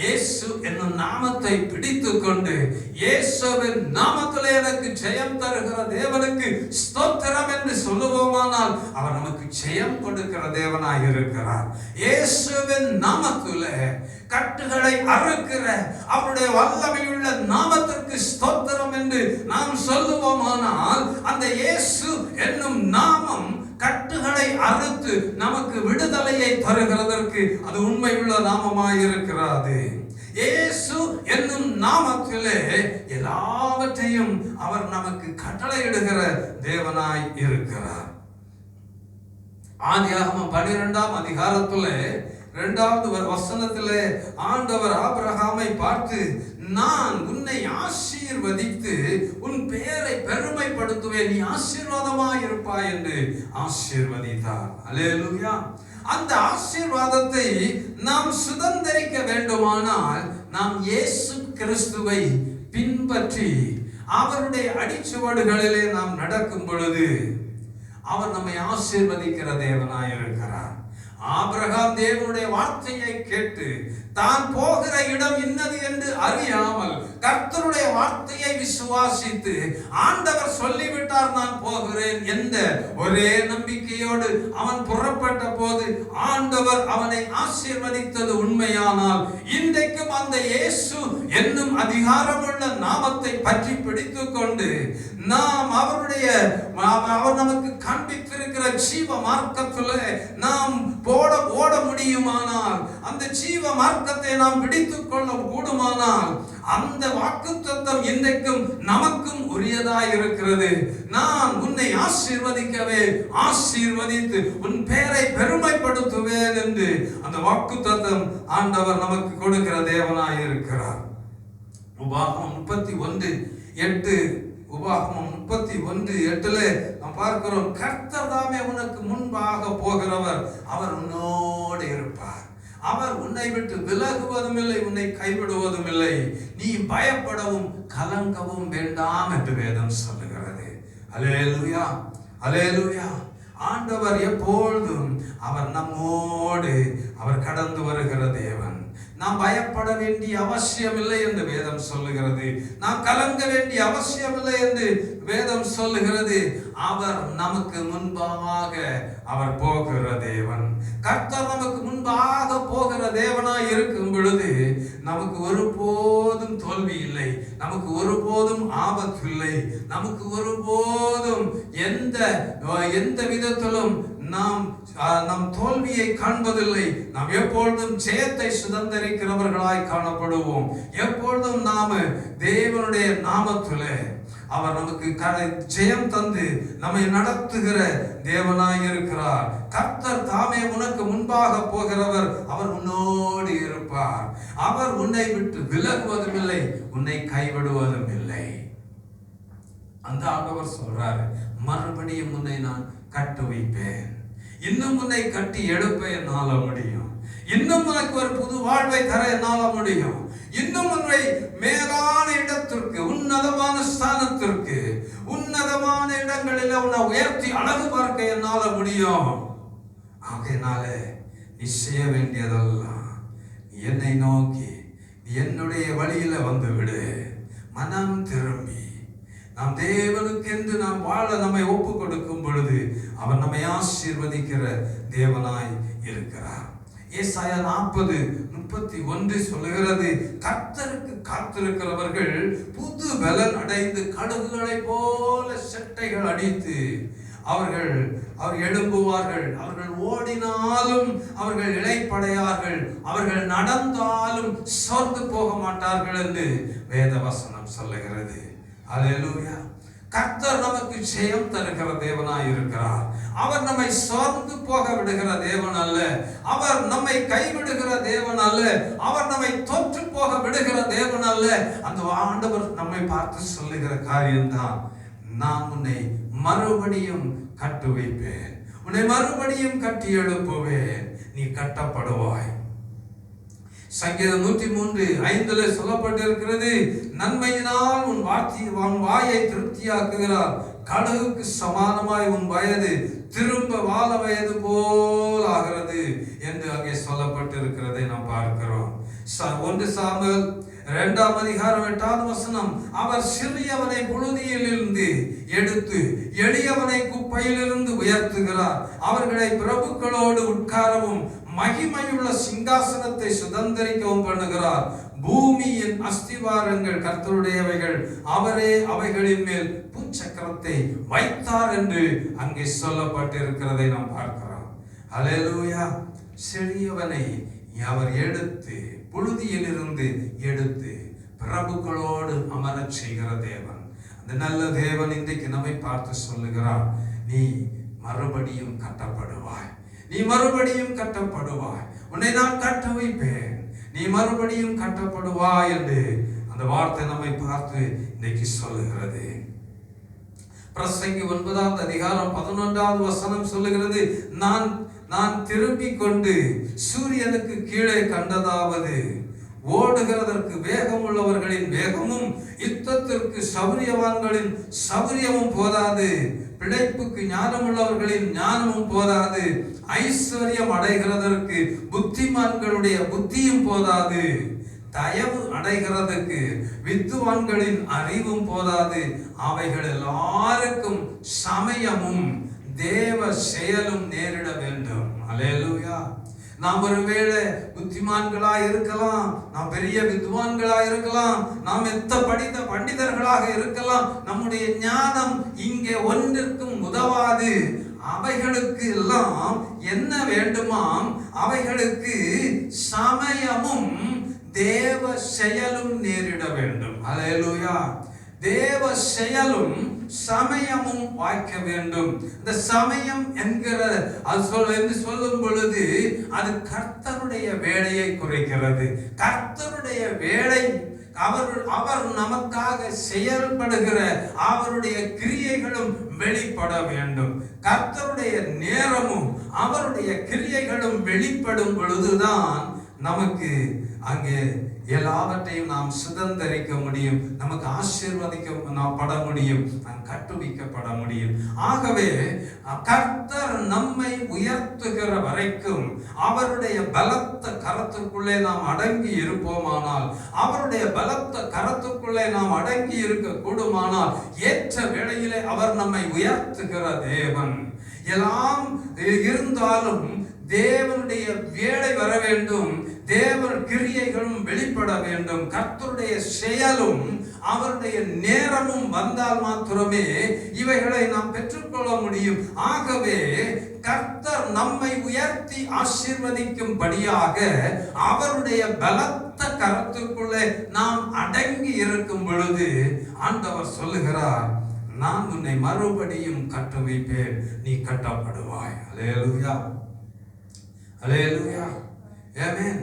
இயேசு என்னும் நாமத்தை பிடித்துக் கொண்டு இயேசுவின் நாமத்திலே எனக்கு ஜெயம் தருகிற தேவனுக்கு ஸ்தோத்திரம் என்று சொல்லுவோமானால் அவர் நமக்கு ஜெயம் கொடுக்கிற தேவனாய் இருக்கிறார். இயேசுவின் நாமத்திலே கட்டுகளை அறுக்கிற அவருடைய வல்லமையுள்ள நாமத்திற்கு ஸ்தோத்திரம் என்று நாம் சொல்லுவோமானால் அந்த இயேசு என்னும் நாமம் கட்டுகளை அறுத்து நமக்கு விடுதலையை தருகிறதற்கு அது உண்மையுள்ள நாமமாய் இருக்கிறது. இயேசு என்னும் நாமத்திலே எல்லாவற்றையும் அவர் நமக்கு கட்டளையிடுகிற தேவனாய் இருக்கிறார். ஆதியாகமம் 12ஆம் அதிகாரத்திலே 2வது வசனத்திலே ஆண்டவர் ஆபிரகாமை பார்த்து, நான் உன்னை ஆசீர்வதித்து உன் பெயரை பெருமைப்படுத்துவேன், நீ ஆசீர்வாதமாய் இருப்பாய் என்று ஆசீர்வதித்தார். அல்லேலூயா. அந்த ஆசீர்வாதத்தை நாம் சுதந்தரிக்க வேண்டுமானால் நாம் இயேசு கிறிஸ்துவை பின்பற்றி அவருடைய அடிச்சுவடுகளிலே நாம் நடக்கும் பொழுது அவர் நம்மை ஆசீர்வதிக்கிற தேவனாய் இருக்கிறார். ஆபிரகாம் தேவனுடைய வார்த்தையை கேட்டு தான் போகிற இடம் இன்னது என்று அறியாமல் கர்த்தருடைய வார்த்தையை விசுவாசித்து ஆண்டவர் சொல்லிவிட்டார் நான் போகிறேன் என்ற ஒரே நம்பிக்கையோடு அவன் புறப்பட்ட போது ஆண்டவர் அவனை ஆசீர்வதித்தது உண்மையானால் இன்றைக்கும் அந்த இயேசு என்னும் அதிகாரமுள்ள நாமத்தை பற்றி பிடித்துக் கொண்டு நாம் அவர் நமக்கு காண்பித்திருக்கிற ஜீவ மார்க்கத்திலே நாம் ஓட முடியுமானால், அந்த ஜீவ மார்க்கத்தை நாம் பிடித்துக் கொள்ள கூடுமானால் அந்த வாக்குத்தத்தம் இன்றைக்கும் நமக்கும் உரியதாய் இருக்கிறது. நான் உன்னை ஆசீர்வதிக்கவே ஆசீர்வதித்து உன் பெயரை பெருமைப்படுத்துவேன் என்று அந்த வாக்குத்தத்தம் ஆண்டவர் நமக்கு கொடுக்கிற தேவனாய் இருக்கிறார். உபாகமம் 31:8 உபாகமம் 31:8 நாம் பார்க்கிறோம், கர்த்தர் தாமே உனக்கு முன்பாக போகிறவர், அவர் உன்னோடு இருப்பார், அவர் உன்னை விட்டு விலகுவதும் இல்லை, உன்னை கைவிடுவதும் இல்லை. நீ பயப்படவும் கலங்கவும் வேண்டாம் என்று வேதம் சொல்லுகிறது. அல்லேலூயா, அல்லேலூயா. ஆண்டவர் எப்பொழுதும் அவர் நம்மோடு அவர் கடந்து வருகிற தேவன். நாம் பயப்பட வேண்டிய அவசியம் இல்லை என்று வேதம் சொல்லுகிறது. நாம் கலங்க வேண்டிய அவசியம் இல்லை என்று வேதம் சொல்லுகிறது. அவர் நமக்கு முன்பாக அவர் போகிற தேவன். கர்த்தர் நமக்கு முன்பாக போகிற தேவனாய் இருக்கும் பொழுது நமக்கு ஒருபோதும் தோல்வி இல்லை, நமக்கு ஒருபோதும் ஆபத்து இல்லை, நமக்கு ஒருபோதும் எந்த விதத்திலும் நாம் தோல்வியை காண்பதில்லை. நாம் எப்பொழுதும் ஜெயத்தை சுதந்திரிக்கிறவர்களாய் காணப்படுவோம். எப்பொழுதும் நாம தேவனுடைய நாமத்திலே அவர் நமக்கு ஜெயம் தந்து நம்மை நடத்துகிற தேவனாய் இருக்கிறார். கர்த்தர் தாமே உனக்கு முன்பாக போகிறவர். அவர் உன்னோடு இருப்பார். அவர் உன்னை விட்டு விலகுவதும் இல்லை, உன்னை கைவிடுவதும் இல்லை. அந்த ஆண்டவர் சொல்றாரு, மறுபடியும் உன்னை நான் கட்டுவிப்பேன், இன்னும் உன்னை கட்டி எடுப்ப என்னால முடியும், இன்னும் உனக்கு ஒரு புது வாழ்வை தர என்னால முடியும், இன்னும் உன்னை மேலான இடத்திற்கு, உன்னதமான ஸ்தானத்திற்கு, உன்னதமான இடங்களில் உன்னை உயர்த்தி அழகு பார்க்க என்னால முடியும். ஆகையினால நீ செய்ய வேண்டியதெல்லாம் என்னை நோக்கி என்னுடைய வழியில வந்து விடு. மனம் திரும்பி நாம் தேவனுக்கு என்று நாம் வாழ நம்மை ஒப்பு கொடுக்கும் பொழுது அவர் நம்மை ஆசீர்வதிக்கிற தேவனாய் இருக்கிறார். ஏசாயா 40:31 சொல்லுகிறது, கர்த்தருக்கு காத்திருக்கிறவர்கள் புது பலன் அடைந்து கழுகுகளை போல செட்டைகள் அடித்து அவர் எழும்புவார்கள், அவர்கள் ஓடினாலும் அவர்கள் இளைப்படையார்கள், அவர்கள் நடந்தாலும் சோர்ந்து போக மாட்டார்கள் என்று வேத வசனம் சொல்லுகிறது. அல்லேலூயா. கர்த்தர் நமக்கு ஜெயம் தருகிற தேவனாய் இருக்கிறார். அவர் நம்மை சோர்ந்து போக விடுகிற தேவன் அல்ல, அவர் நம்மை கைவிடுகிற தேவன் அல்ல, அவர் நம்மை தோற்று போக விடுகிற தேவன் அல்ல. அந்த ஆண்டவர் நம்மை பார்த்து சொல்லுகிற காரியம்தான், நான் உன்னை மறுபடியும் கட்டுவிப்பேன், உன்னை மறுபடியும் கட்டி எழுப்புவேன், நீ கட்டப்படுவாய். சங்கீதம் 103:5 சொல்லப்பட்டிருக்கிறது, நன்மையினால் உன் வாயை திருப்தியாக்குகிறார், கழுகுக்கு சமானமாய் உன் வயது திரும்ப வாழ வயது போல் ஆகிறது என்று அங்கே சொல்லப்பட்டிருக்கிறதை நாம் பார்க்கிறோம். 1 சாமுவேல் 2:8 அவர் சிறியவனை புழுதியிலிருந்து எடுத்து எளியவனை குப்பையிலிருந்து உயர்த்துகிறார், அவர்களை பிரபுக்களோடு உட்காரவும் மகிமையுள்ள சிங்காசனத்தை சுதந்திரிக்கவும் பண்ணுகிறார். பூமியின் அஸ்திவாரங்கள் கர்த்தருடையவைகள், அவரே அவைகளின் மேல் பூச்சக்கரத்தை வைத்தார் என்று அங்கே சொல்லப்பட்டிருக்கிறதை நாம் பார்க்கிறோம். அல்லேலூயா. சிறியவனை அவர் எடுத்து புழுதியிலிருந்து எடுத்து பிரபுக்களோடு அமரச் செய்கிற தேவன். அந்த நல்ல தேவன் இன்றைக்கு நம்மை பார்த்து சொல்லுகிறார், நீ மறுபடியும் கட்டப்படுவாய், நீ மறுபடியும் கட்டப்படுவாய், உன்னை நான் கட்ட வைப்பேன், நீ மறுபடியும் கட்டப்படுவாய் என்று அந்த வார்த்தை நம்மை பார்த்து இன்னைக்கு சொல்லுகிறது. பிரசங்கி 9:11 சொல்லுகிறது, நான் திரும்பிக் கொண்டு சூரியனுக்கு கீழே கண்டதாவது, ஓடுகிறதற்கு வேகம் உள்ளவர்களின் வேகமும் யுத்தத்திற்கு சௌரியவான்களின் சௌரியமும் போதாது, பிழைப்புக்கு ஞானம் உள்ளவர்களின் ஞானமும் போதாது, ஐஸ்வர்யம் அடைகிறதற்கு புத்திமான்களுடைய புத்தியும் போதாது, தயவு அடைகிறதுக்கு வித்துவான்களின் அறிவும் போதாது, அவைகள் எல்லாருக்கும் சமயமும் தேவ செயலும் நேரிட வேண்டும். அல்லேலூயா. நாம் ஒருவேளை புத்திமான்களாய் இருக்கலாம், நாம் பெரிய வித்வான்களாய் இருக்கலாம், நாம் படித்த பண்டிதர்களாக இருக்கலாம், நம்முடைய ஞானம் இங்கே ஒன்றிற்கும் உதவாது. அவைகளுக்கு எல்லாம் என்ன வேண்டுமாம்? அவைகளுக்கு சமயமும் தேவ செயலும் நேரிட வேண்டும். அல்லேலூயா. தேவ செயலும் சமயமும் வாய்க்க வேண்டும். இந்த சமயம் என்கிற என்று சொல்லும் பொழுது அது கர்த்தருடைய வேலையை குறைக்கிறது. கர்த்தருடைய வேலை, அவர் நமக்காக செயல்படுகிற அவருடைய கிரியைகளும் வெளிப்பட வேண்டும். கர்த்தருடைய நேரமும் அவருடைய கிரியைகளும் வெளிப்படும் பொழுதுதான் நமக்கு அங்கே எல்லாவற்றையும் நாம் சுதந்திரிக்க முடியும், நமக்கு ஆசீர்வதிக்கப்பட முடியும், நாம் கட்டுவிக்கப்பட முடியும். ஆகவே கர்த்தர் நம்மை உயர்த்துகிற வரைக்கும் அவருடைய பலத்த கரத்துக்குள்ளே நாம் அடங்கி இருப்போமானால், அவருடைய பலத்த கரத்துக்குள்ளே நாம் அடங்கி இருக்க கூடுமானால், ஏற்ற வேளையிலே அவர் நம்மை உயர்த்துகிற தேவன். எல்லாம் இருந்தாலும் தேவனுடைய வேலை வர வேண்டும், தேவன் கிரியைகளும் வெளிப்பட வேண்டும், கர்த்தருடைய செயலும் அவருடைய நேரமும் வந்தால் மாத்திரமே இவைகளை நாம் பெற்றுக்கொள்ள முடியும். ஆகவே கர்த்தர் நம்மை உயர்த்தி ஆசீர்வதிக்கும்படியாக அவருடைய பலத்த கரத்துக்குள்ளே நாம் அடங்கி இருக்கும் பொழுது ஆண்டவர் சொல்லுகிறார், நான் உன்னை மறுபடியும் கட்டுவிப்பேன், நீ கட்டப்படுவாய். அல்லேலூயா, அல்லேலூயா, ஆமென்.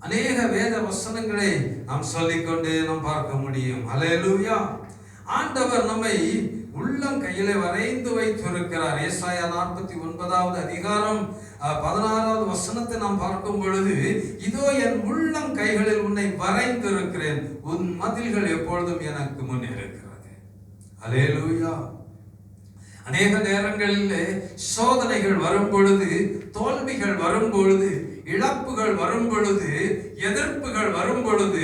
அநேக வேத வசனங்களை நாம் சொல்லிக்கொண்டே நாம் பார்க்க முடியும். அல்லேலூயா. ஆண்டவர் நம்மை உள்ளம் கையிலே வரைந்து வைத்திருக்கிறார். ஏசாயா 49வது அதிகாரம் 16வது வசனத்தை நாம் பார்க்கும் பொழுது, இதோ என் உள்ளம் கைகளில் உன்னை வரைந்திருக்கிறேன், உன் மதில்கள் எப்பொழுதும் எனக்கு முன் இருக்கிறது. அல்லேலூயா. அநேக நேரங்களில் சோதனைகள் வரும் பொழுது, தோல்விகள் வரும் பொழுது, இழப்புகள் வரும் பொழுது, எதிர்ப்புகள் வரும் பொழுது,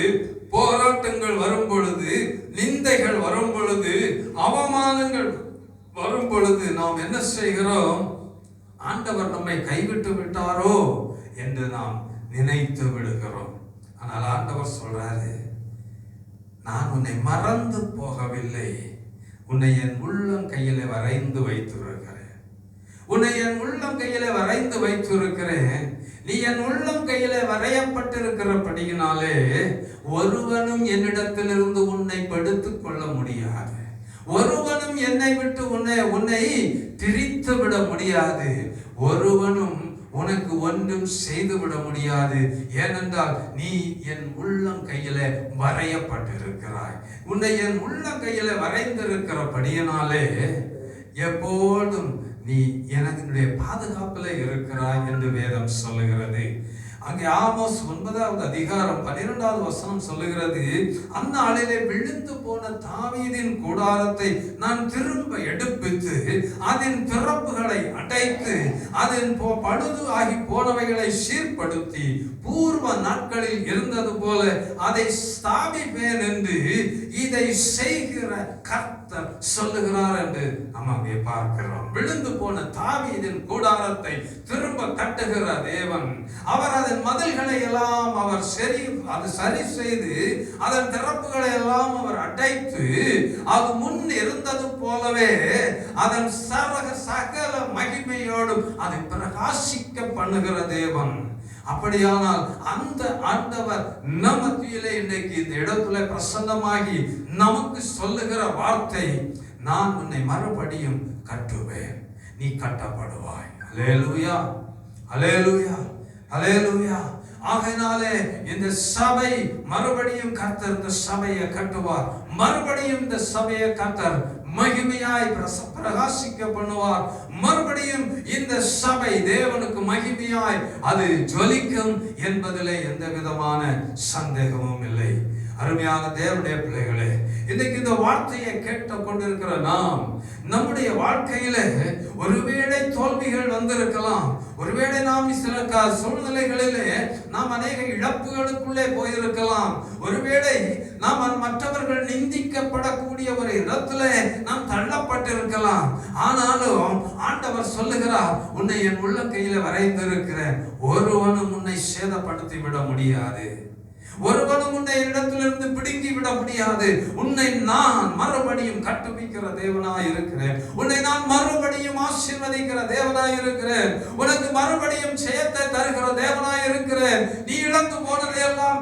போராட்டங்கள் வரும் பொழுது, நிந்தைகள் வரும் பொழுது, அவமானங்கள் வரும் பொழுது நாம் என்ன செய்கிறோம்? ஆண்டவர் நம்மை கைவிட்டு விட்டாரோ என்று நாம் நினைத்து விடுகிறோம். ஆனால் ஆண்டவர் சொல்றாரு, நான் உன்னை மறந்து போகவில்லை, உன்னை என் உள்ளம் கையில வரைந்து வைத்திருக்கிறேன், உன்னை என் உள்ளம் கையில வரைந்து வைத்திருக்கிறேன். நீ என் உள்ளம் கையில வரையப்பட்டிருக்கிறபடியினாலே ஒருவனும் என்னிடத்திலிருந்து உன்னை படுத்துக் கொள்ள முடியாது, ஒருவனும் என்னை விட்டு உன்னை பிரித்து விட முடியாது, ஒருவனும் உனக்கு ஒன்றும் செய்துவிட முடியாது. ஏனென்றால் நீ என் உள்ளம் கையில வரையப்பட்டிருக்கிறாய். உன்னை என் உள்ளம் கையில வரைந்திருக்கிறபடியினாலே எப்போதும் நீ என்னுடைய பாதுகாப்பில் இருக்கிறாய் என்று வேதம் சொல்லுகிறது. அங்கே ஆமோஸ் 9வது அதிகாரம் 12வது வசனம் சொல்லுகிறது, அந்நாளிலே விழுந்து போன தாவீதின் கூடாரத்தை நான் திரும்ப எடுப்பித்து அதன் திறப்புகளை அடைத்து அதன் பழுது ஆகி போனவைகளை சீர்படுத்தி பூர்வ நாட்களில் இருந்தது போல அதை ஸ்தாபிப்பேன் என்று இதை செய்கிற கர்த்தர் சொல்லுகிறார் என்று நாம் அங்கே பார்க்கிறோம். விழுந்து போன தாவீதின் கூடாரத்தை திரும்ப கட்டுகிற தேவன். அவர் அதன் மதில்களை எல்லாம் அவர் சரி செய்து அதன் திறப்புகளை எல்லாம் அவர் அடைத்து அது முன் இருந்தது போலவே அதன் சகல மகிமையோடும் அதை பிரகாசிக்க பண்ணுகிற தேவன். அப்படியானால் அந்த ஆண்டவர் நமத்திலே இன்றைக்கு இந்த இடத்துல பிரசன்னமாகி நமக்கு சொல்லுகிற வார்த்தை, நான் உன்னை மறுபடியும் கட்டுவேன், நீ கட்டப்படுவாய். அல்லேலூயா, அல்லேலூயா, அல்லேலூயா. ஆகையினாலே இந்த சபை மறுபடியும் கர்த்தர் இந்த சபையை கட்டுவார், மறுபடியும் இந்த சபையை கர்த்தர் மகிமையாய் பிரகாசிக்க பண்ணுவார், மறுபடியும் இந்த சபை தேவனுக்கு மகிமையாய் அது ஜொலிக்கும் என்பதிலே எந்த விதமான சந்தேகமும் இல்லை. அருமையான தேவனுடைய பிள்ளைகளே, இன்னைக்கு இந்த வார்த்தையை கேட்டு கொண்டிருக்கிற நாம் நம்முடைய வாழ்க்கையில ஒருவேளை தோல்விகள் வந்திருக்கலாம், ஒருவேளை நாம் சில சூழ்நிலைகளிலே நாம் அநேக இழப்புகளுக்குள்ளே போயிருக்கலாம், ஒருவேளை நாம் மற்றவர்கள் நிந்திக்கப்படக்கூடிய ஒரு இடத்துல நாம் தள்ளப்பட்டிருக்கலாம். ஆனாலும் ஆண்டவர் சொல்லுகிறார், உன்னை என் உள்ள கையில வரைந்திருக்கிறேன், ஒருவனும் உன்னை சேதப்படுத்தி விட முடியாது, ஒருவனும் உன்னை இடத்திலிருந்து பிடுங்கி விட முடியாது. உன்னை நான் மறுபடியும் கட்டுவிக்கிற தேவனாய் இருக்கிறேன், உன்னை நான் மறுபடியும் ஆசீர்வதிக்கிற தேவனாய் இருக்கிறேன், உனக்கு மறுபடியும் ஜெயத்தை தருகிற தேவனாய் இருக்கிறேன். நீ இழந்து போனதையெல்லாம்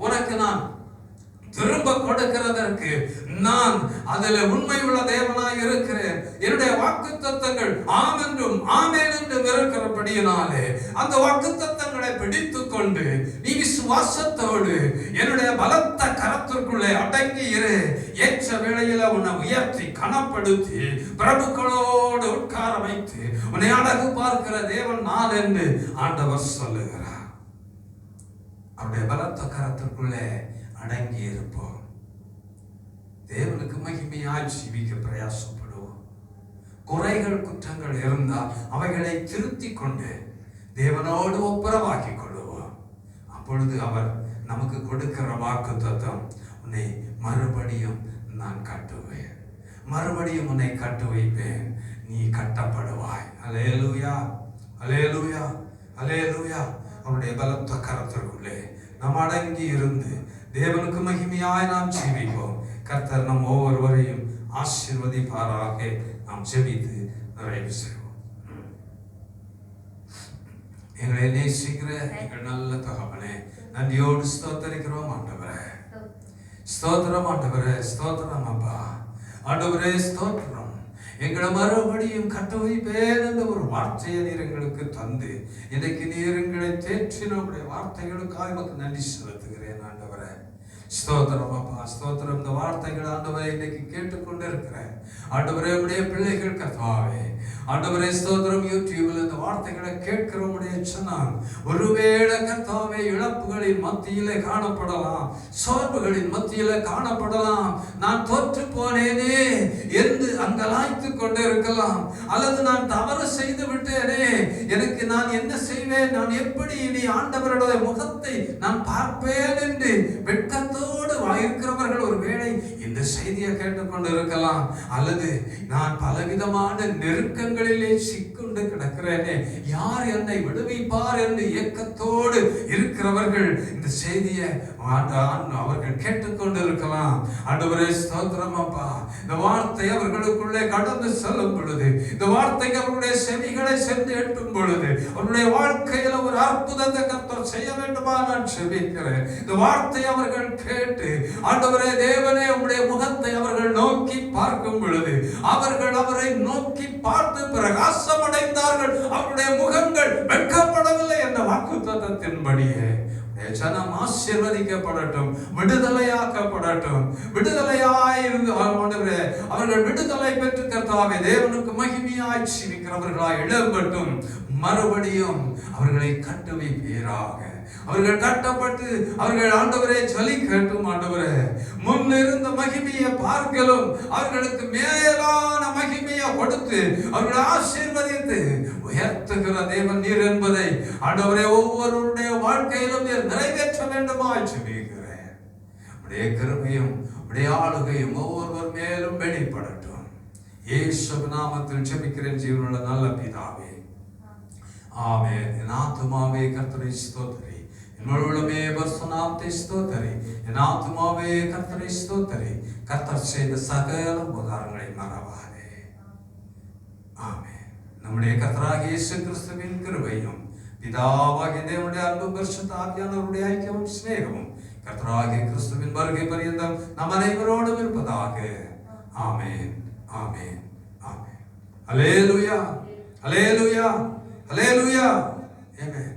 உனக்கு நான் திரும்ப கொடுக்கிறதற்கு நான் அதில் உண்மை உள்ள தேவனாய் இருக்கிறேன். என்னுடைய வாக்குத்தத்தங்கள் ஆம் என்றும் ஆமென் என்றும் இருக்கிறபடியினாலே அந்த வாக்குத்தத்தங்களை கரங்களை பிடித்துக் கொண்டு நீ விசுவாசத்தோடு என்னுடைய பலத்த கரத்திற்குள்ளே அடங்கி இரு. ஏற்ற வேளையில உன்னை உயர்த்தி கனப்படுத்தி பிரபுக்களோடு உட்கார வைத்து உன்னை அழகு பார்க்கிற தேவன் நான் என்று ஆண்டவர் சொல்லுகிறார். அவருடைய பலத்த கரத்திற்குள்ளே அடங்கி இருப்போம். தேவனுக்கு மகிமையாய் ஜீவிக்க பிரயாசப்படுவோம். குறைகள் குற்றங்கள் இருந்தால் அவைகளை திருத்திக் கொண்டு தேவனோடு ஒப்புரவாக்கி கொள்ளுவோம். அப்பொழுது அவர் நமக்கு கொடுக்கிற வாக்குத்தத்தம், உன்னை மறுபடியும் நான் கட்டுவேன், மறுபடியும் உன்னை கட்டு வைப்பேன், நீ கட்டப்படுவாய். அல்லேலூயா, அல்லேலூயா, அல்லேலூயா. அவருடைய பலத்த கரத்திற்குள்ளே நாம் அடங்கி இருந்து தேவனுக்கு மகிமையாய் நாம் ஜீவிப்போம். கர்த்தர் நம் ஒவ்வொருவரையும் ஆசீர்வதிப்பாராக. நாம் ஜெபித்து நிறைவு செய்வோம். எங்களை நேசிக்கிற எங்கள் நல்ல தகப்பனே, நன்றியோடு ஸ்தோத்தரிக்கிறோம் ஆண்டவரே. ஸ்தோத்திரம் ஆண்டவரே, ஸ்தோத்திரம் அப்பா. ஆண்டவரே ஸ்தோத்திரம். எங்களை மறுபடியும் கட்ட வைப்பேன் என்ற ஒரு வார்த்தையை நீர் எங்களுக்கு தந்து இன்றைக்கு நீர் எங்களை தேற்றின வார்த்தைகளுக்காக எனக்கு நன்றி செலுத்துகிறேன் ஆண்டவரே. ஸ்தோத்திரம் அப்பா, ஸ்தோத்திரம். இந்த வார்த்தைகள் ஆண்டவரை இன்னைக்கு கேட்டுக்கொண்டு இருக்கிறேன் ஆண்டவரே. உடைய பிள்ளைகள் கர்த்தாவே ஆண்டவரே ஸ்தோத்திரம். யூடியூப்ல இந்த வார்த்தைகளை கேட்கிறவங்களுடைய சொன்னான், ஒருவேளை கர்த்தாவே இழப்புகளின் மத்தியிலே காணப்படலாம், சோர்வுகளின் மத்தியிலே காணப்படலாம், நான் தோற்று போனேனே என்று அங்கலாய்த்து கொண்டு இருக்கலாம், அல்லது நான் தவறு செய்து விட்டேனே, எனக்கு நான் என்ன செய்வேன், நான் எப்படி இனி ஆண்டவருடைய முகத்தை நான் பார்ப்பேன் என்று வெட்கத்தோடு இருக்கிறவர்கள் ஒருவேளை இந்த செய்தியை கேட்டுக்கொண்டு இருக்கலாம். அல்லது நான் பலவிதமான நெருக்கங்களிலே சிக்கொண்டு கிடக்கிறேனே, யார் என்னை விடுவிப்பார் என்று ஏக்கத்தோடு இருக்கிறவர்கள் இந்த செய்தியை அவர்கள் கேட்டுக்கொண்டு இருக்கலாம். ஆண்டவரே ஸ்தோத்திரம் அப்பா. இந்த வார்த்தை அவர்களுக்குள்ளே கடந்து செல்லும் பொழுது, இந்த வார்த்தை அவர்களுடைய செவிகளை சென்று எட்டும் பொழுது, அவருடைய வாழ்க்கையில் ஒரு அற்புதத்தை கர்த்தர் செய்ய வேண்டுமா நான் செபிக்கிறேன். இந்த வார்த்தை அவர்கள் கேட்டு ஆண்டவரே தேவனே உம்முடைய முகத்தை அவர்கள் நோக்கி பார்க்கும் பொழுது, அவர்கள் அவரை நோக்கி பார்த்து பிரகாசம் அடைந்தார்கள், அவருடைய முகங்கள் வெட்கப்படவில்லை என்ற வாக்குத்தத்தத்தின்படியே ஜனம் ஆசீர்வதிக்கப்படட்டும், விடுதலையாக்கப்படட்டும். விடுதலையாயிருந்து அவர்கள் விடுதலை பெற்று கர்த்தாவே தேவனுக்கு மகிமையாய் ஜீவிக்கிறவர்களாய் எழும்பட்டும். மறுபடியும் அவர்களை கட்டுவிப்பீராக. அவர்கள் கட்டப்பட்டு அவர்கள் ஆண்டவரே ஜலிக்கட்டும். ஆண்டவரே முன்னிருந்த மகிமையை பார்க்கலும் அவர்களுக்கு மேலான மகிமையை கொடுத்து அவர்களை ஆசீர்வதித்து உயர்த்துகிற தேவன் நீர் என்பதை ஆண்டவரே ஒவ்வொருடைய வாழ்க்கையிலும் நீர் நிறைவேற்ற வேண்டுமா ஜெபிக்கிறேன். உடைய கிருபையும் உடைய ஆளுகையும் ஒவ்வொருவர் மேலும் வெளிப்படட்டும். இயேசு நாமத்தில் ஜெபிக்கிறேன் ஜீவனுள்ள நல்ல பிதாவே, ஆமென். என் ஆத்துமாவே கர்த்தரை ஸ்தோத்திரி, என் முழுமே பரிசுநாமத்தை ஸ்தோத்திரி. என் ஆத்துமாவே கர்த்தரை ஸ்தோத்திரி, கர்த்தர் செய்த சகல உபகாரங்களை மறவாதே. ஆமென். நம்முடைய கர்த்தராகிய இயேசு கிறிஸ்துவின் கிருபையும் பிதாவாகிய தேவனுடைய அன்பும் பரிசுத்த ஆவியானவருடைய ஐக்கியமும் சிநேகமும் கர்த்தராகிய கிறிஸ்துவின் வருகை பரியந்தம் நம் அனைவரோடும் இருப்பதாக. ஆமென், ஆமென், ஆமென். அல்லேலூயா, அல்லேலூயா, அல்லேலூயா. ஆமென்.